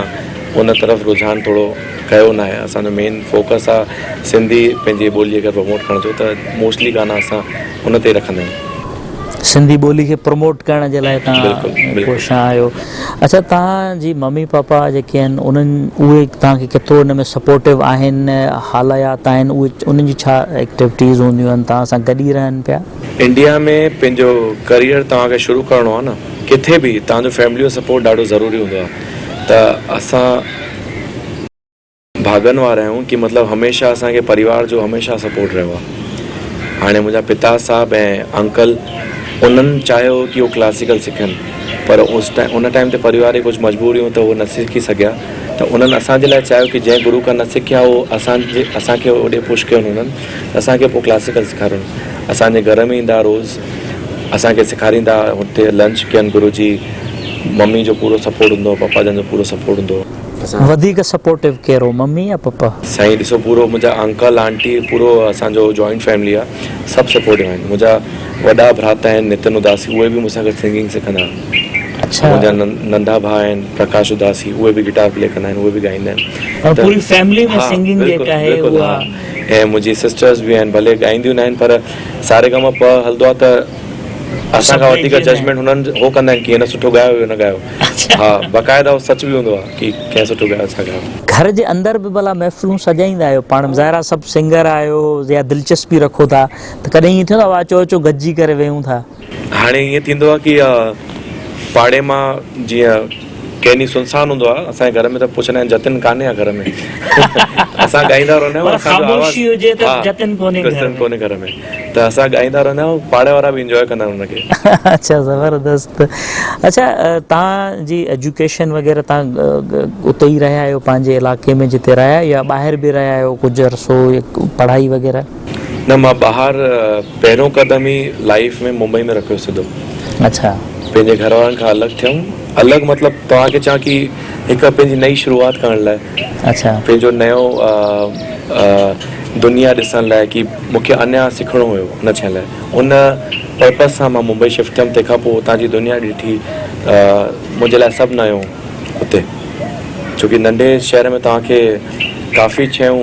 उन तरफ़ रुझान थोरो कयो न आहे। असांजो मेन फोकस आहे सिंधी पंहिंजी ॿोलीअ खे प्रमोट करण जो, त मोस्टली गाना असां उन ते रखंदा आहियूं। सिंधी ॿोली खे प्रमोट करण जे लाइ तव्हां कोशिशि आहियो। अच्छा, तव्हांजी मम्मी पापा जेके आहिनि उहे तव्हांखे केतिरो हुन में सपोर्टिव आहिनि, हालायात आहिनि, उहे उन्हनि जी छा एक्टिविटीज़ हूंदियूं आहिनि, तव्हां सां गॾु ई रहनि पिया? इंडिया में पंहिंजो करियर तव्हांखे शुरू करिणो आहे न, किथे बि तव्हांजो फैमिली जो सपोर्ट ॾाढो ज़रूरी हूंदो आहे। त असां भागनि वारा आहियूं कि मतिलबु हमेशह असांखे परिवार जो हमेशह सपोर्ट रहियो आहे। हाणे मुंहिंजा पिता साहब ऐं अंकल उन्हनि चाहियो कि उहो क्लासिकल सिखनि, पर उन टाइम ते परिवार जी कुझु मजबूरियूं त उहो न सिखी सघिया, त उन्हनि असांजे लाइ चाहियो कि जंहिं गुरू खां न सिखिया उहो असांखे होॾे पुश कयो उन्हनि, असांखे पोइ क्लासिकल सेखारियो। असांजे घर में ईंदा रोज़, असांखे सेखारींदा, हुते लंच कयनि गुरू जी। मम्मी जो पूरो सपोर्ट हूंदो, पप्पा जन जो पूरो सपोर्ट हूंदो। वधीक सपोर्टिव कहिड़ो, मम्मी या पप्पा? साईं ॾिसो, पूरो मुंहिंजा अंकल आंटी, पूरो असांजो जॉइंट फैमिली आहे, सभु सपोर्टिव आहिनि। मुंहिंजा वॾा भ्राता आहिनि नितिन उदासी, उहे बि मूंसां गॾु सिंगिंग सिखंदा आहिनि। अच्छा, मुंहिंजा नंढा भाउ आहिनि प्रकाश उदासी, उहे बि गिटार प्ले कंदा आहिनि, उहे बि ॻाईंदा आहिनि। पूरी फैमिली में सिंगिंग जेका आहे उहा। ऐं मुंहिंजी सिस्टर्स बि आहिनि, भले ॻाईंदियूं न आहिनि, पर सारेगामा हलंदो आहे त असां खां वधीक जजमेंट हुननि हो कंदा आहिनि कि हिन सुठो ॻायो हुयो न ॻायो। हा, बाक़ाइदा सच बि हूंदो आहे कि कंहिं सुठो ॻायो, छा ॻायो। घर जे अंदरि बि भला महफ़िलूं सजाईंदा आहियो पाण? ज़ाहिर सभु सिंगर आहियो या दिलचस्पी रखो था, त कॾहिं ईअं थियो आहे अचो गॾिजी करे वेहूं था? हाणे ईअं थींदो आहे कि पाड़े मां जीअं कंहिं ॾींहुं सुनसान हूंदो आहे असांजे घर में त पुछंदा आहिनि जतिन कान्हे आहे घर में असां ॻाईंदा रहंदा आहियूं असांजो ख़ामोशी हुजे त आवाज़ जतिन कोन्हे घर में। कोन्हे घर में त असां ॻाईंदा रहंदा आहियूं पाड़े वारा बि इंजॉय कंदा आहिनि हुनखे। अच्छा ज़बरदस्त। अच्छा तव्हांजी एजुकेशन वग़ैरह तव्हां उते ई रहिया आहियो पंहिंजे इलाइक़े में जिते रहिया आहियो या ॿाहिरि बि रहिया आहियो कुझु अरसो पढ़ाई वग़ैरह? न मां ॿाहिरि पहिरियों कदम ई लाइफ में मुंबई में रखियो सिधो। अच्छा पंहिंजे घर वारनि खां अलॻि थियऊं। अलॻि मतिलबु तव्हांखे चवां की हिकु पंहिंजी नई शुरूआत करण लाइ अच्छा पंहिंजो नयो दुनिया ॾिसण लाइ की मूंखे अञा सिखणो हुयो हुन शइ लाइ उन पर्पज़ सां मां मुंबई शिफ्ट थियुमि। तंहिंखां पोइ हुतां जी दुनिया ॾिठी मुंहिंजे लाइ सभु नयो हुते छोकी नंढे शहर में तव्हांखे काफ़ी शयूं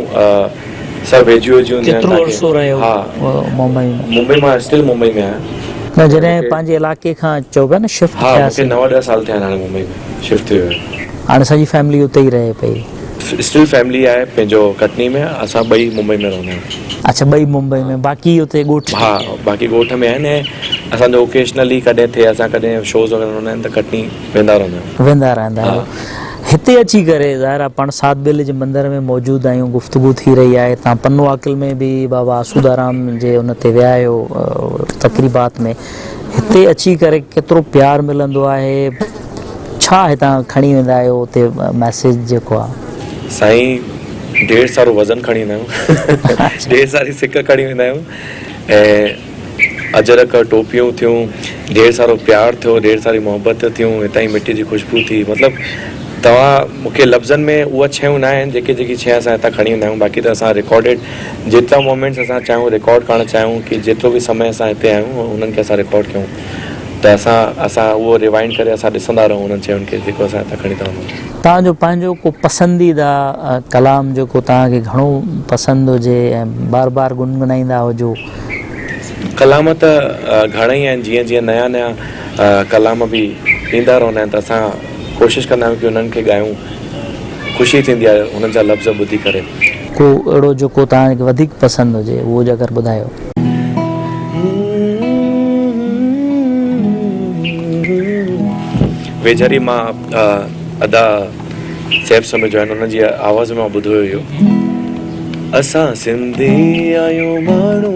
सभु वेझियूं वेझियूं केतिरो अरसो रहियो मुंबई में? मुंबई मां स्टिल मुंबई में आहियां। न जॾहिं पंहिंजे इलाइक़े खां चओ पिया न शिफ्ट हा मूंखे थियासीं 9-10 साल थिया आहिनि हाणे मुंबई में शिफ्ट थियो आहे। हाणे सॼी फैमिली उते ई रहे पई? स्टिल फैमिली आहे पंहिंजो कटनी में असां ॿई मुंबई में रहंदा आहियूं। अच्छा ॿई मुंबई में बाक़ी उते ॻोठ? हा बाक़ी ॻोठ में आहिनि ऐं असांजो ओकेशनली कॾहिं थिए असां कॾहिं शोज़ वग़ैरह हूंदा आहिनि त कटनी वेंदा रहंदा आहियूं। हिते अची करे ज़ाहिर आहे पाण सात बेले जे मंदर में मौजूदु आहियूं गुफ़्तगू थी रही आहे। तव्हां पन्नो आकिल में बि बाबा आसूदाराम जे उन ते विया आहियो तक़रीबात में। हिते अची करे केतिरो प्यार मिलंदो आहे छा हितां खणी वेंदा आहियो उते मैसेज जेको आहे? साईं ढेर सारो वज़न खणी वेंदा आहियूं ढेर सारी सिक खणी वेंदा आहियूं ऐं अजरक टोपियूं थियूं ढेर सारो प्यार थियो ढेर सारी मोहबत थियूं हितां जी मिट्टी जी ख़ुशबू थी। मतिलबु तव्हां मूंखे लफ़्ज़नि में उहा शयूं न आहिनि जेकी शइ असां हितां खणी वेंदा आहियूं। बाक़ी त असां रिकॉर्डेड जेतिरा मोमेंट्स असां चाहियूं रिकॉर्ड करणु चाहियूं की जेतिरो बि समय असां हिते आहियूं उन्हनि खे असां रिकॉर्ड कयूं त असां उहो रिवाइंड करे असां ॾिसंदा रहूं उन्हनि शयुनि खे जेको असां हितां खणी था वञूं। तव्हांजो पंहिंजो को पसंदीदा कलाम जेको तव्हांखे घणो पसंदि हुजे ऐं बार बार गुनगुनाईंदा हुजो? कलाम त घणा ई आहिनि जीअं नया नया कलाम बि ईंदा रहंदा आहिनि त असां कोशिशि कंदा आहियूं की उन्हनि खे ॻायूं। ख़ुशी थींदी आहे हुननि जा लफ़्ज़ ॿुधी करे। को अहिड़ो जेको तव्हांखे वधीक पसंदि हुजे उहो अगरि ॿुधायो? वेझरी मां अदा सैफ समय जो आहिनि उन्हनि जी आवाज़ में मां ॿुधो हुयो असां सिंधी आहियूं माण्हू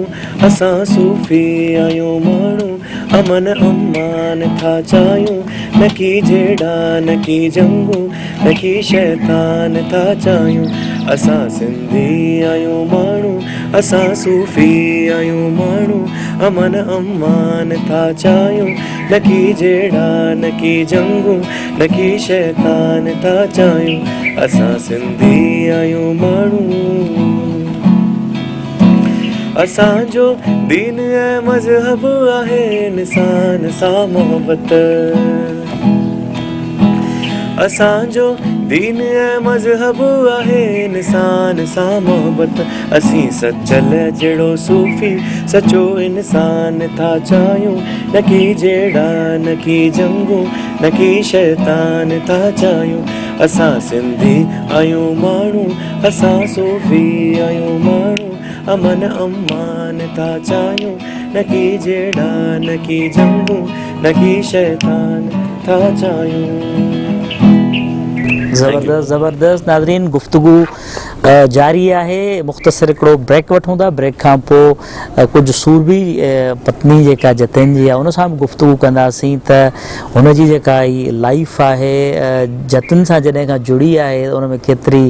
असां सूफ़ी आहियूं माण्हू अमन अमान था चाहियूं न की जहिड़ा न की जंगू न की शैतान था चाहियूं। असां सिंधी आहियूं माण्हू असां सूफ़ी आहियूं माण्हू अमन अमान था चाहियूं न की जहिड़ा न की जंगू न की शैतान था चाहियूं। असां सिंधी आहियूं माण्हू असांजो दीन ऐं मज़हब आहे इंसान सां मोहबत। असांजो दीन ऐं मज़हब आहे इंसान सां मोहबत। असीं सचल जहिड़ो सूफ़ी सचो इंसान था चाहियूं न की जहिड़ा न की जंगू न की शैतान था चाहियूं। असां सिंधी आहियूं माण्हू असां सूफ़ी आहियूं माण्हू अमन अमान था चाहियूं न की जहिड़ा न की जंगू न की शैतान था चाहियूं। ज़बरदस्त ज़बरदस्त। नाज़रीन गुफ़्तगू जारी आहे। मुख़्तसिर हिकिड़ो ब्रेक वठूं था। ब्रेक खां पोइ कुझु सूरबी पत्नी जेका जतिन जी आहे उन सां बि गुफ़्तगू कंदासीं त हुनजी जेका ई लाइफ आहे जतिन सां जॾहिं खां जुड़ी आहे उन में केतिरी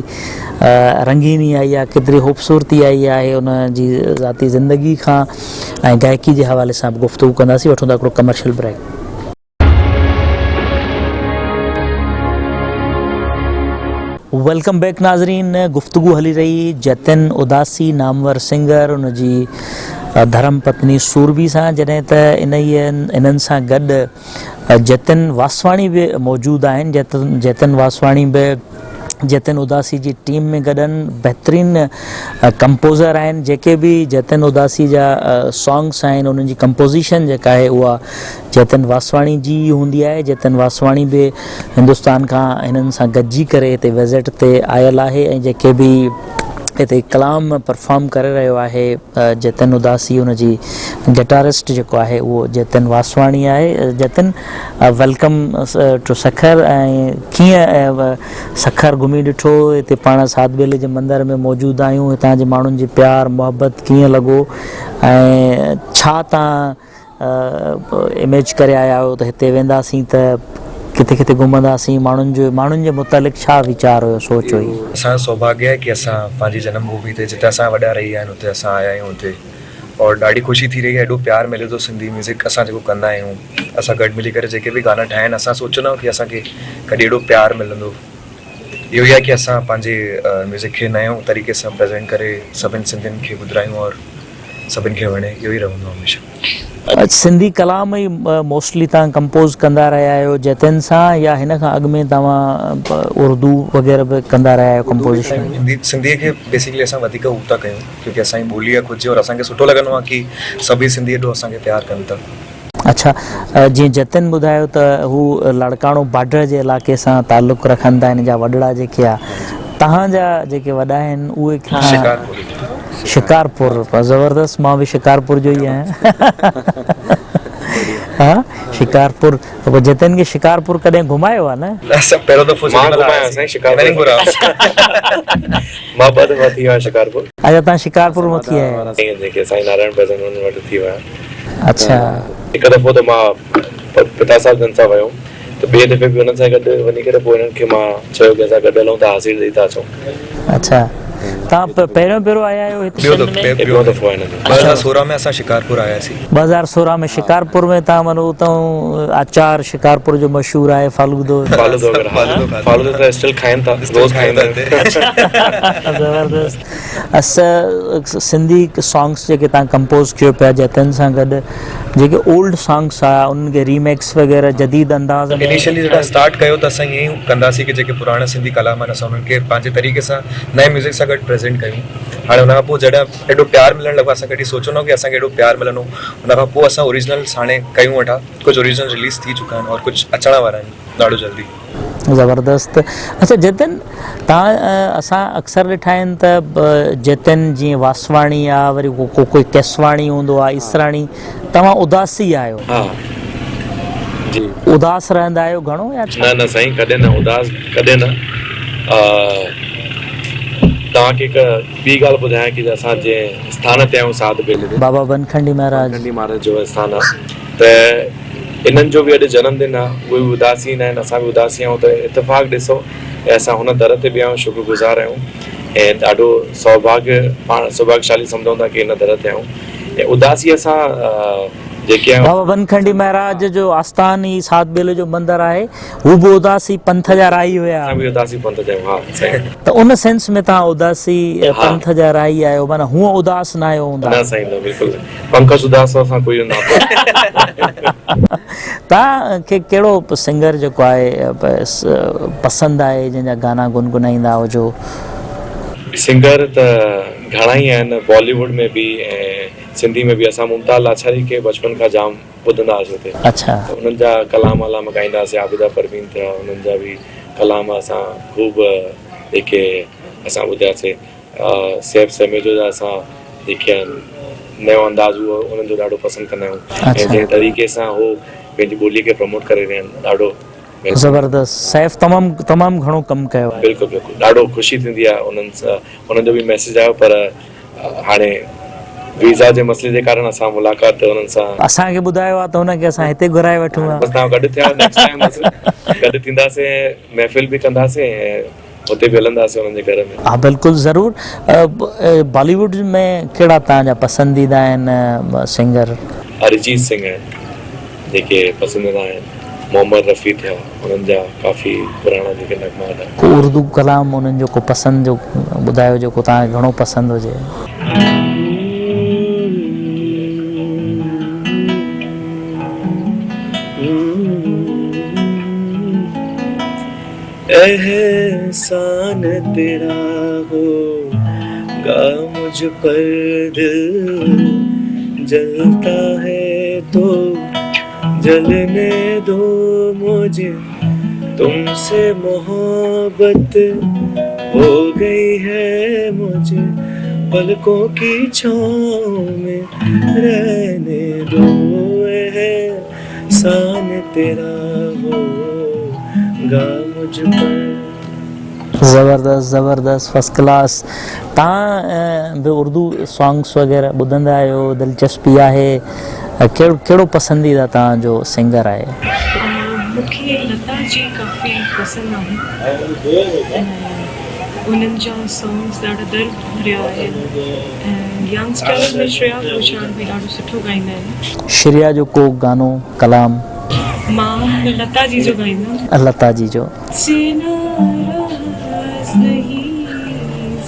रंगीनी आई आहे केतिरी ख़ूबसूरती आई आहे उन जी ज़ाती ज़िंदगी खां ऐं गायकी जे हवाले सां बि गुफ़्तगू कंदासीं। वठूं था हिकिड़ो कमर्शियल ब्रेक। वेलकम बैक नाज़रीन। गुफ्तगू हली रही जतिन उदासी नामवर सिंगर उन जी धर्म पत्नी सूरबी सां जॾहिं त इन्हनि सां गॾु जतिन वासवाणी बि मौजूदु आहिनि। जतिन वासवाणी बि जतिन उदासी जी टीम में गॾनि बहितरीनु कंपोज़र आहिनि। जेके बि जतिन उदासी जा सॉन्ग्स आहिनि उन्हनि जी कंपोज़िशन जेका आहे उहा जतिन वासवाणी जी हूंदी आहे। जतिन वासवाणी बि हिंदुस्तान खां हिननि सां गॾिजी करे हिते विज़िट ते आयल आहे ऐं जेके बि हिते कलाम परफॉर्म करे रहियो आहे जतिन उदासी, हुनजी गिटारिस्ट जेको आहे उहो जतिन वासवाणी आहे। Jatin, welcome to Sukkur. ऐं कीअं सखर घुमी ॾिठो, हिते पाण साध बेले जे मंदर में मौजूदु आहियूं, हितां जे माण्हुनि जी प्यार मुहबत कीअं लॻो ऐं छा तव्हां इमेज करे आया आहियो त हिते वेंदासीं त किथे किथे घुमंदासीं, माण्हुनि जे मुतालिक़ छा वीचार हुयो, सोच हुई? असांजो सौभाग्य आहे की असां पंहिंजी जनमभूमि ते जिते असां वॾा रही आहिनि उते असां आया आहियूं हुते, और ॾाढी ख़ुशी थी रही आहे। एॾो प्यार मिले थो सिंधी म्यूज़िक असां जेको कंदा आहियूं, असां गॾु मिली करे जेके बि गाना ठाहिनि, असां सोचंदा आहियूं की असांखे कॾहिं एॾो प्यार मिलंदो। इहो ई आहे की असां पंहिंजे म्यूज़िक खे नयों तरीक़े सां प्रेज़ेंट करे सभिनि सिंधियुनि खे ॿुधायूं और सभिनि खे वणे। इहो ई रहंदो हमेशह। सिंधी कलाम ई मोस्टली तव्हां कंपोज़ कंदा रहिया आहियो जतिन सां, या हिन खां अॻु में तव्हां उर्दू वग़ैरह बि कंदा रहिया आहियो कंपोज़िशन? सिंधीअ खे बेसिकली असां वधीक हू था कयूं क्योंकि असांजी ॿोली आहे ख़ुदि जी, और असांखे सुठो लॻंदो आहे की सभई सिंधी एॾो असांखे प्यार कनि था। अच्छा, जीअं जतिन ॿुधायो त हू लड़काणो बॉर्डर जे इलाइक़े सां तालुक़ु रखनि था, हिन जा वॾड़ा जेके आहे, तव्हांजा जेके वॾा आहिनि उहे शिकारपुर। ज़बरदस्त, मां बि शिकारपुर जो ई आहियां। हा, शिकारपुर। जतिन खे शिकारपुर कॾहिं घुमायो आहे न? पहिरियों दफ़ो शिकारपुर। अच्छा, तव्हां शिकारपुर मां थी आया? अच्छा, हिकु दफ़ो त मां पिता साहिब जन सां वियो, त ॿिए दफ़े बि हुननि सां गॾु वञी करे पोइ हिननि खे मां चयो की असां गॾु हलूं था, हासिल ॾेई था अचूं। अच्छा, तव्हां पहिरियों आया आहियो हिते? ॿियो दफ़ो आहे 2016 में असां शिकारपुर आयासीं। 2016 में शिकारपुर में तव्हां वञो उतां आचार शिकारपुर जो मशहूरु आहे, फालूदो त स्टिल खाइनि था, रोज़ खाईंदा आहिनि। ज़बरदस्त। असां सिंधी सॉन्ग्स जेके तव्हां कंपोज़ कयो पिया जतिन सां गॾु, जेके ओल्ड सॉन्ग्स आहे उन्हनि खे रीमेक्स वग़ैरह जदीद अंदाज़ में? इनिशियली जॾहिं स्टार्ट कयो त असां ईअं ई कंदासीं कि जेके पुराणा सिंधी कलाम आहिनि असां उन्हनि खे पंहिंजे तरीक़े सां नए म्यूज़िक सां गॾु प्रेज़ेंट कयूं। हाणे हुन खां पोइ जॾहिं एॾो प्यार मिलणु लॻो, असां कॾहिं सोचो न कि असांखे एॾो प्यार मिलंदो। हुन खां पोइ असां ओरिजिनल्स हाणे कयूं वेठा, कुझु ओरिजिनल रिलीज़ थी चुका आहिनि और कुझु अचण वारा आहिनि ॾाढो जल्दी। ज़बरदस्त। अच्छा जतिन, तव्हां असां अक्सर ॾिठा आहिनि त जतिन जीअं वासवाणी आहे, वरी कोई केसवाणी हूंदो आहे, इसराणी, तव्हां उदासी आहियो? हा जी। उदास रहंदा आहियो घणो या छा? न साईं, कॾहिं न उदास, कॾहिं न। तव्हांखे हिकु ॿी ॻाल्हि ॿुधायां कि असां जंहिं स्थान ते आहियूं साध बेले ते, बाबा बनखंडी महाराज जो स्थान आहे, त इन्हनि जो बि अॼु जनमदिन आहे। उहे बि उदासीन आहिनि, असां बि उदासी आहियूं। त इतफ़ाक़ ॾिसो ऐं असां हुन दर ते बि आहियूं, शुक्रगुज़ार आहियूं ऐं ॾाढो सौभाग्यशाली सम्झूं था कि हिन दर ते आहियूं। ऐं उदासी असां जेके आहियूं, बाबा बनखंडी महाराज जो आस्थान ई साध बेले जो मंदरु आहे, हू बि उदासी पंथ जा राही हुया। असां बि उदासी पंथ जा आहियूं। हा साईं। त उन सेंस में तव्हां उदासी पंथ जा राही आहियो, माना हूअं उदास न आहियो हूंदा? न साईं, न, बिल्कुलु पंकज उदास असां कोई न। तव्हांखे कहिड़ो सिंगर जेको आहे पसंदि आहे जंहिंजा गाना गुनगुनाईंदा हुजो? सिंगर त घणा ई आहिनि, बॉलीवुड में बि ऐं सिंधी में बि। असां मुमताज़ लाछारी खे बचपन खां जाम ॿुधंदा हुआसीं हुते। अच्छा। उन्हनि जा कलाम वलाम ॻाईंदा हुआसीं, आबिदा परवीन थिया, उन्हनि जा बि कलाम असां ख़ूब जेके असां ॿुधियासीं। सैफ समेजो जा असां जेके आहिनि नयो अंदाज़ उहो उन्हनि जो ॾाढो पसंदि कंदा आहियूं। ऐं जंहिं तरीक़े सां उहो पंहिंजी ॿोली खे प्रमोट करे रहिया आहिनि, ॾाढो ज़बरदस्त। सैफ तमामु घणो कमु कयो आहे। बिल्कुलु बिल्कुलु, ॾाढो ख़ुशी थींदी आहे उन्हनि सां। उन्हनि जो बि मैसेज आयो, पर हाणे वीज़ा जे मसइले जे कारण असां मुलाक़ात उन्हनि सां असांखे ॿुधायो आहे त हुनखे असां हिते घुराए वठूं। बसि तव्हां गॾु थिया, नेक्स्ट टाइम गॾु थींदासीं, महफ़िल बि कंदासीं ऐं हुते बि हलंदासीं उन्हनि जे घर में। हा बिल्कुलु ज़रूरु। बॉलीवुड में कहिड़ा तव्हांजा पसंदीदा आहिनि सिंगर? अरिजीत सिंह आहिनि जेके पसंदीदा आहिनि, मोहम्मद रफ़ी थिया, उन्हनि जा काफ़ी पुराणा जेके नगमा आहिनि। को उर्दू कलाम उन्हनि जो को पसंदि जो ॿुधायो जेको तव्हांखे घणो पसंदि हुजे? एहसान तेरा होगा मुझ पर, दिल जलता है तो जलने दो मुझे, तुमसे मोहब्बत हो गई है मुझे पलकों की छाँव में रहने दो एहसान तेरा होगा मुझ पर। ज़बरदस्त ज़बरदस्त फर्स्ट क्लास। तव्हां बि उर्दू सॉन्ग्स वग़ैरह ॿुधंदा आहियो, दिलचस्पी आहे? कहिड़ो पसंदीदा तव्हांजो सिंगर आहे? मूंखे लता जी काफ़ी पसंदि आहे। उन्हनि जा सॉन्ग्स ॾाढा दर्द भरिया आहिनि ऐं यंगस्टर में श्रेया घोषाल बि ॾाढो सुठो गाईंदा आहिनि। श्रेया जो को गानो कलाम? मां लता जी जो गाईंदमि। लता जी जो नहीं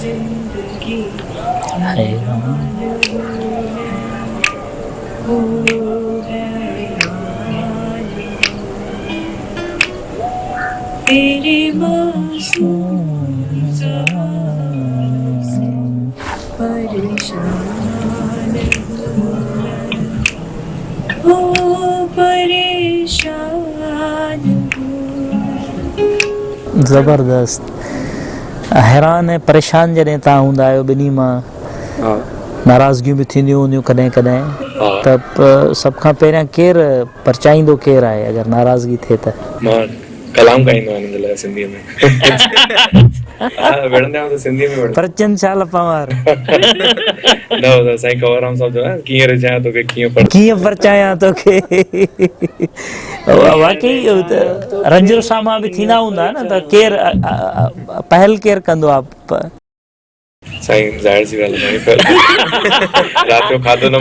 जिंदगी वो है तेरे मासूम परेशान हो परेशान। ज़बरदस्त। हैरान ऐं परेशान जॾहिं तव्हां हूंदा आहियो ॿिन्ही मां, हा नाराज़गियूं बि थींदियूं हूंदियूं कॾहिं कॾहिं, हा त सभ खां पहिरियां केरु परचाईंदो केरु आहे अगरि नाराज़गी थिए त? मां कलाम गाईंदो आहियां हिन लाइ सिंधीअ में। विढ़ंदा आहियूं त सिंधीअ में विढ़ंदा परचनि छा लपांवार न हो साईं कंवरराम साहिब जो आहे, कीअं रिझायां तोखे कीअं परचायां तोखे। वाकई रंजो सामा बि थींदा हूंदा न, त केरु पहल केरु कंदो आहे? साईं ज़ाहिर सी ॻाल्हि आहे साईं, राति जो खाधो न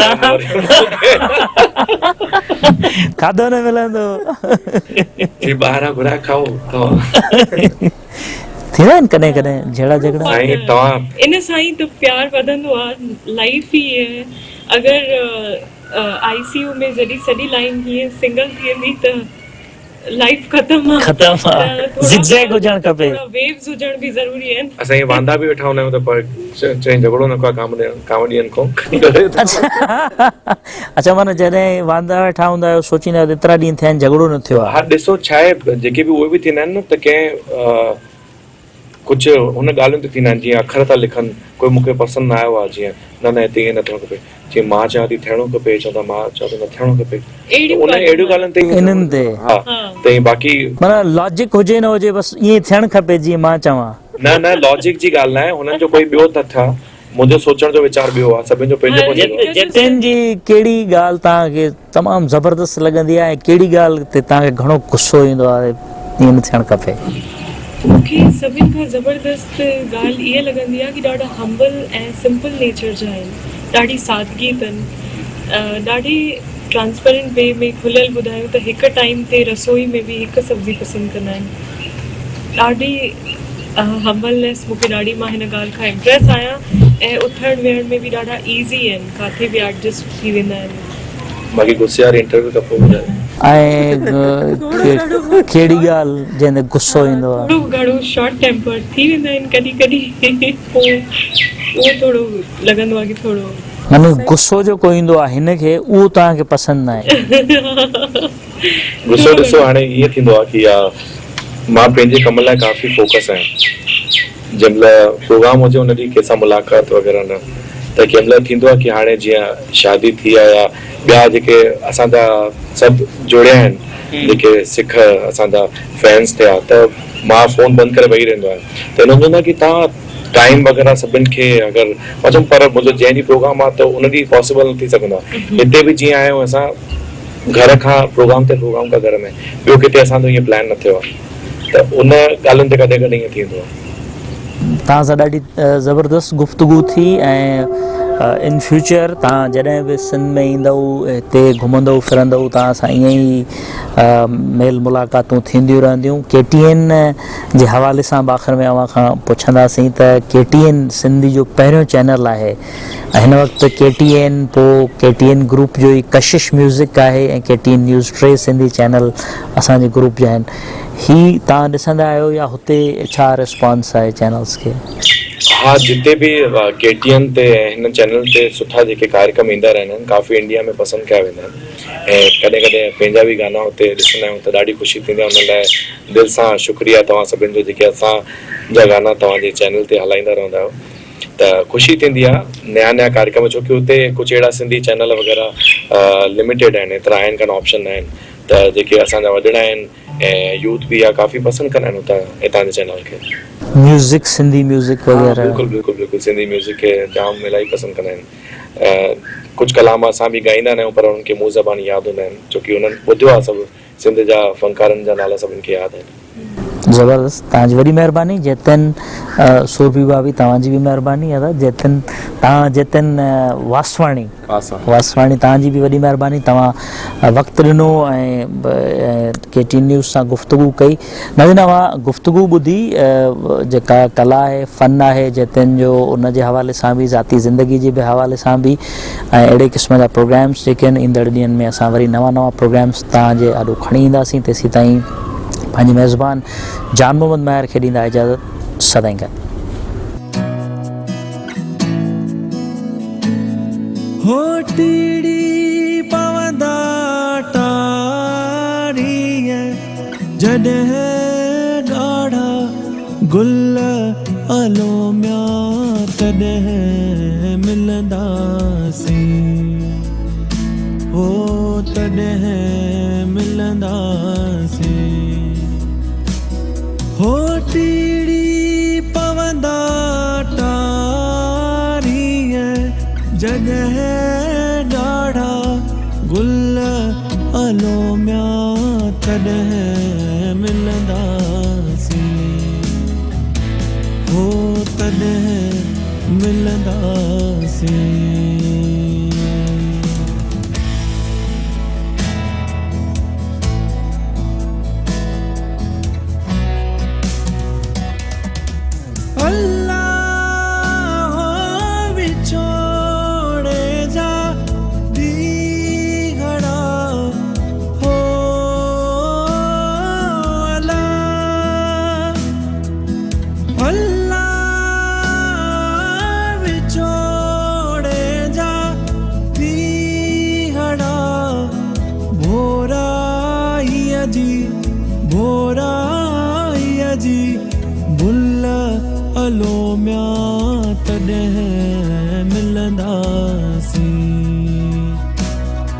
खाधो न मिलंदो, ॿाहिरां घुराए खाओ तव्हां। थींदा आहिनि कॾहिं कॾहिं जहिड़ा झगड़ा? साईं तव्हां इन सां ई त प्यार वधंदो आहे। लाइफ ई आहे। अगरि आईसीयू में जॾहिं सॼी लाइन हीअं सिंगल थी वेंदी त लाइफ ख़तम आहे। ज़िगज़ैग हुजणु खपे, वेव्स हुजण बि ज़रूरी आहिनि। असां ईअं वांदा बि वेठा हूंदा आहियूं त पर चई झगड़ो न कयो कॉमेडियन खां। अच्छा माना जॾहिं वांदा वेठा हूंदा आहियो सोचींदा आहियो एतिरा ॾींहं थिया आहिनि झगड़ो न थियो आहे? हा ॾिसो छा आहे, जेके बि उहे बि थींदा आहिनि न त कंहिं कुझु हुन ॻाल्हियुनि ते थींदा आहिनि, जीअं अखर था लिखनि, कोई मूंखे पसंदि न आयो आहे, जीअं न हिते ईअं न थियणो खपे, जीअं मां चवां थी थियणो खपे, चवंदा मां चवां थो न थियणो खपे, उन अहिड़ियूं ॻाल्हियुनि ते इन्हनि ते हा त बाक़ी माना लॉजिक हुजे न हुजे बसि ईअं थियणु खपे जीअं मां चवां। न लॉजिक जी ॻाल्हि न आहे, हुननि जो कोई ॿियो तथ्य आहे, मुंहिंजो सोचण जो वीचार ॿियो आहे, सभिनि जो पंहिंजो पंहिंजो। जतिन जी कहिड़ी ॻाल्हि तव्हांखे तमामु ज़बरदस्त लॻंदी आहे, कहिड़ी ॻाल्हि ते तव्हांखे घणो गुस्सो ईंदो आहे ईअं न थियणु खपे? मूंखे सभिनि खां ज़बरदस्त ॻाल्हि इहा लॻंदी आहे कि ॾाढा हम्बल ऐं सिंपल नेचर जा आहिनि, ॾाढी सादगी अथनि, ॾाढी ट्रांसपेरेंट वे में खुलियल ॿुधायूं त हिकु टाइम ते रसोई में बि हिकु सब्ज़ी पसंदि कंदा आहिनि। ॾाढी हम्बलनेस मूंखे ॾाढी, मां हिन ॻाल्हि खां इम्प्रेस आहियां ऐं उथण वेहण में बि ॾाढा ईज़ी आहिनि, काथे बि एडजस्ट थी वेंदा आहिनि। बाक़ी गुस्से वारी इंटरव्यू खां पोइ ॿुधायो। ऐं कहिड़ी ॻाल्हि जंहिंते गुस्सो ईंदो आहे? थोरो घणो शॉर्ट टेम्पर थी वेंदा आहिनि कॾहिं कॾहिं, पोइ उहो थोरो लॻंदो आहे कि थोरो माना गुस्सो जो को ईंदो आहे हिनखे उहो तव्हांखे पसंदि न आहे? गुस्सो ॾिसो हाणे ईअं थींदो आहे कि मां पंहिंजे कम लाइ काफ़ी फोकस आहियां, जंहिं महिल प्रोग्राम हुजे हुन ॾींहुं कंहिंसां मुलाक़ात वग़ैरह न, त कंहिं महिल थींदो आहे कि हाणे जीअं शादी थी आहे या ॿिया जेके असांजा सभु जुड़िया आहिनि, जेके सिख असांजा फैंस थिया, त मां फ़ोन बंदि करे वेही रहंदो आहियां, त हिन हूंदो आहे कि तव्हां टाइम वग़ैरह सभिनि खे अगरि मां चयुमि पर मुंहिंजो जंहिं ॾींहुं प्रोग्राम आहे त उन ॾींहुं पॉसिबल न थी सघंदो आहे। हिते बि जीअं आहियूं असां घर खां प्रोग्राम ते प्रोग्राम खां घर में, ॿियो किथे असांजो ईअं प्लान न थियो आहे, त उन ॻाल्हियुनि ते कॾहिं कॾहिं ईअं थींदो आहे। तव्हां सां ॾाढी ज़बरदस्त गुफ़्तगू थी ऐं इन फ्यूचर तव्हां जॾहिं बि सिंध में ईंदव, हिते घुमंदव फिरंदव, तव्हां सां ईअं ई मेल मुलाक़ातूं थींदियूं रहंदियूं। KTN जे हवाले सां आख़िर में अव्हां खां पुछंदासीं त KTN सिंधी जो पहिरियों चैनल आहे ऐं हिन वक़्तु KTN पोइ KTN ग्रुप जो ई कशिश म्यूज़िक आहे ऐं KTN न्यूज़ 3 सिंधी चैनल असांजे ग्रुप जा आहिनि। ही तव्हां ॾिसंदा आहियो या हुते छा रिस्पॉन्स आहे चैनल्स खे? हाँ, जिते भी KTN ते हिन चैनल ते सुठा जेके कार्यक्रम ईंदा रहंदा आहिनि, काफ़ी इंडिया में पसंदि कया वेंदा आहिनि ऐं कॾहिं कॾहिं पंहिंजा बि गाना हुते ॾिसंदा आहियूं त ॾाढी ख़ुशी थींदी आहे। उन लाइ दिलि सां शुक्रिया तव्हां सभिनि जो जेके असांजा गाना तव्हांजे चैनल ते हलाईंदा रहंदा आहियो। त ख़ुशी थींदी आहे नया नया कार्यक्रम, छो की हुते कुझु अहिड़ा सिंधी चैनल वग़ैरह लिमिटेड आहिनि, एतिरा आहिनि कान, ऑप्शन न आहिनि, त जेके असांजा वॾड़ा आहिनि ऐं यूथ बि आहे काफ़ी पसंदि कंदा आहिनि हुतां हितां जे चैनल खे। म्यूज़िक, सिंधी म्यूज़िक वग़ैरह? बिल्कुलु बिल्कुलु बिल्कुलु, सिंधी म्यूज़िक खे जाम इलाही पसंदि कंदा आहिनि। कुझु कलाम असां बि ॻाईंदा न आहियूं पर उन्हनि खे मुंहुं ज़बानी यादि हूंदा आहिनि, छोकी उन्हनि ॿुधियो आहे सभु सिंध जा फ़नकारनि जा नाला सभिनि खे यादि आहिनि। ज़बरदस्त, तव्हांजी वॾी महिरबानी। जतिन सुरभि भाभी, तव्हांजी बि महिरबानी आहे। जतिन वासवाणी तव्हांजी बि वॾी महिरबानी। तव्हां वक़्तु ॾिनो ऐं KTN न्यूज़ सां गुफ़्तगू कई। नवीना, मां गुफ़्तगू ॿुधी जेका कला आहे, फ़न आहे जतिन जो, उन जे हवाले सां बि, ज़ाती ज़िंदगी जे बि हवाले सां बि, ऐं अहिड़े क़िस्म जा प्रोग्राम्स जेके आहिनि ईंदड़ ॾींहंनि में असां वरी नवां प्रोग्राम्स तव्हांजे ॾाढो खणी ईंदासीं। तेसीं ताईं पंहिंजे मेज़बान जान मोहम्मद महर खे ॾींदा इजाज़त। सदाईं गॾु। हो टीड़ी पवंदा टारीअ जॾहिं ॻाढ़ा गुल अलोमिया तॾहिं मिलंदासीं, हो तॾहिं मिलंदासीं। हो टीड़ी पवंदा टारीअ जॾहिं ॾाढ़ा गुल अलोमिया तॾहिं मिलंदासीं, हो तॾहिं मिलंदासीं। बुल अलोमिया तॾहिं मिलंदासीं,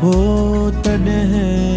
हो तॾहिं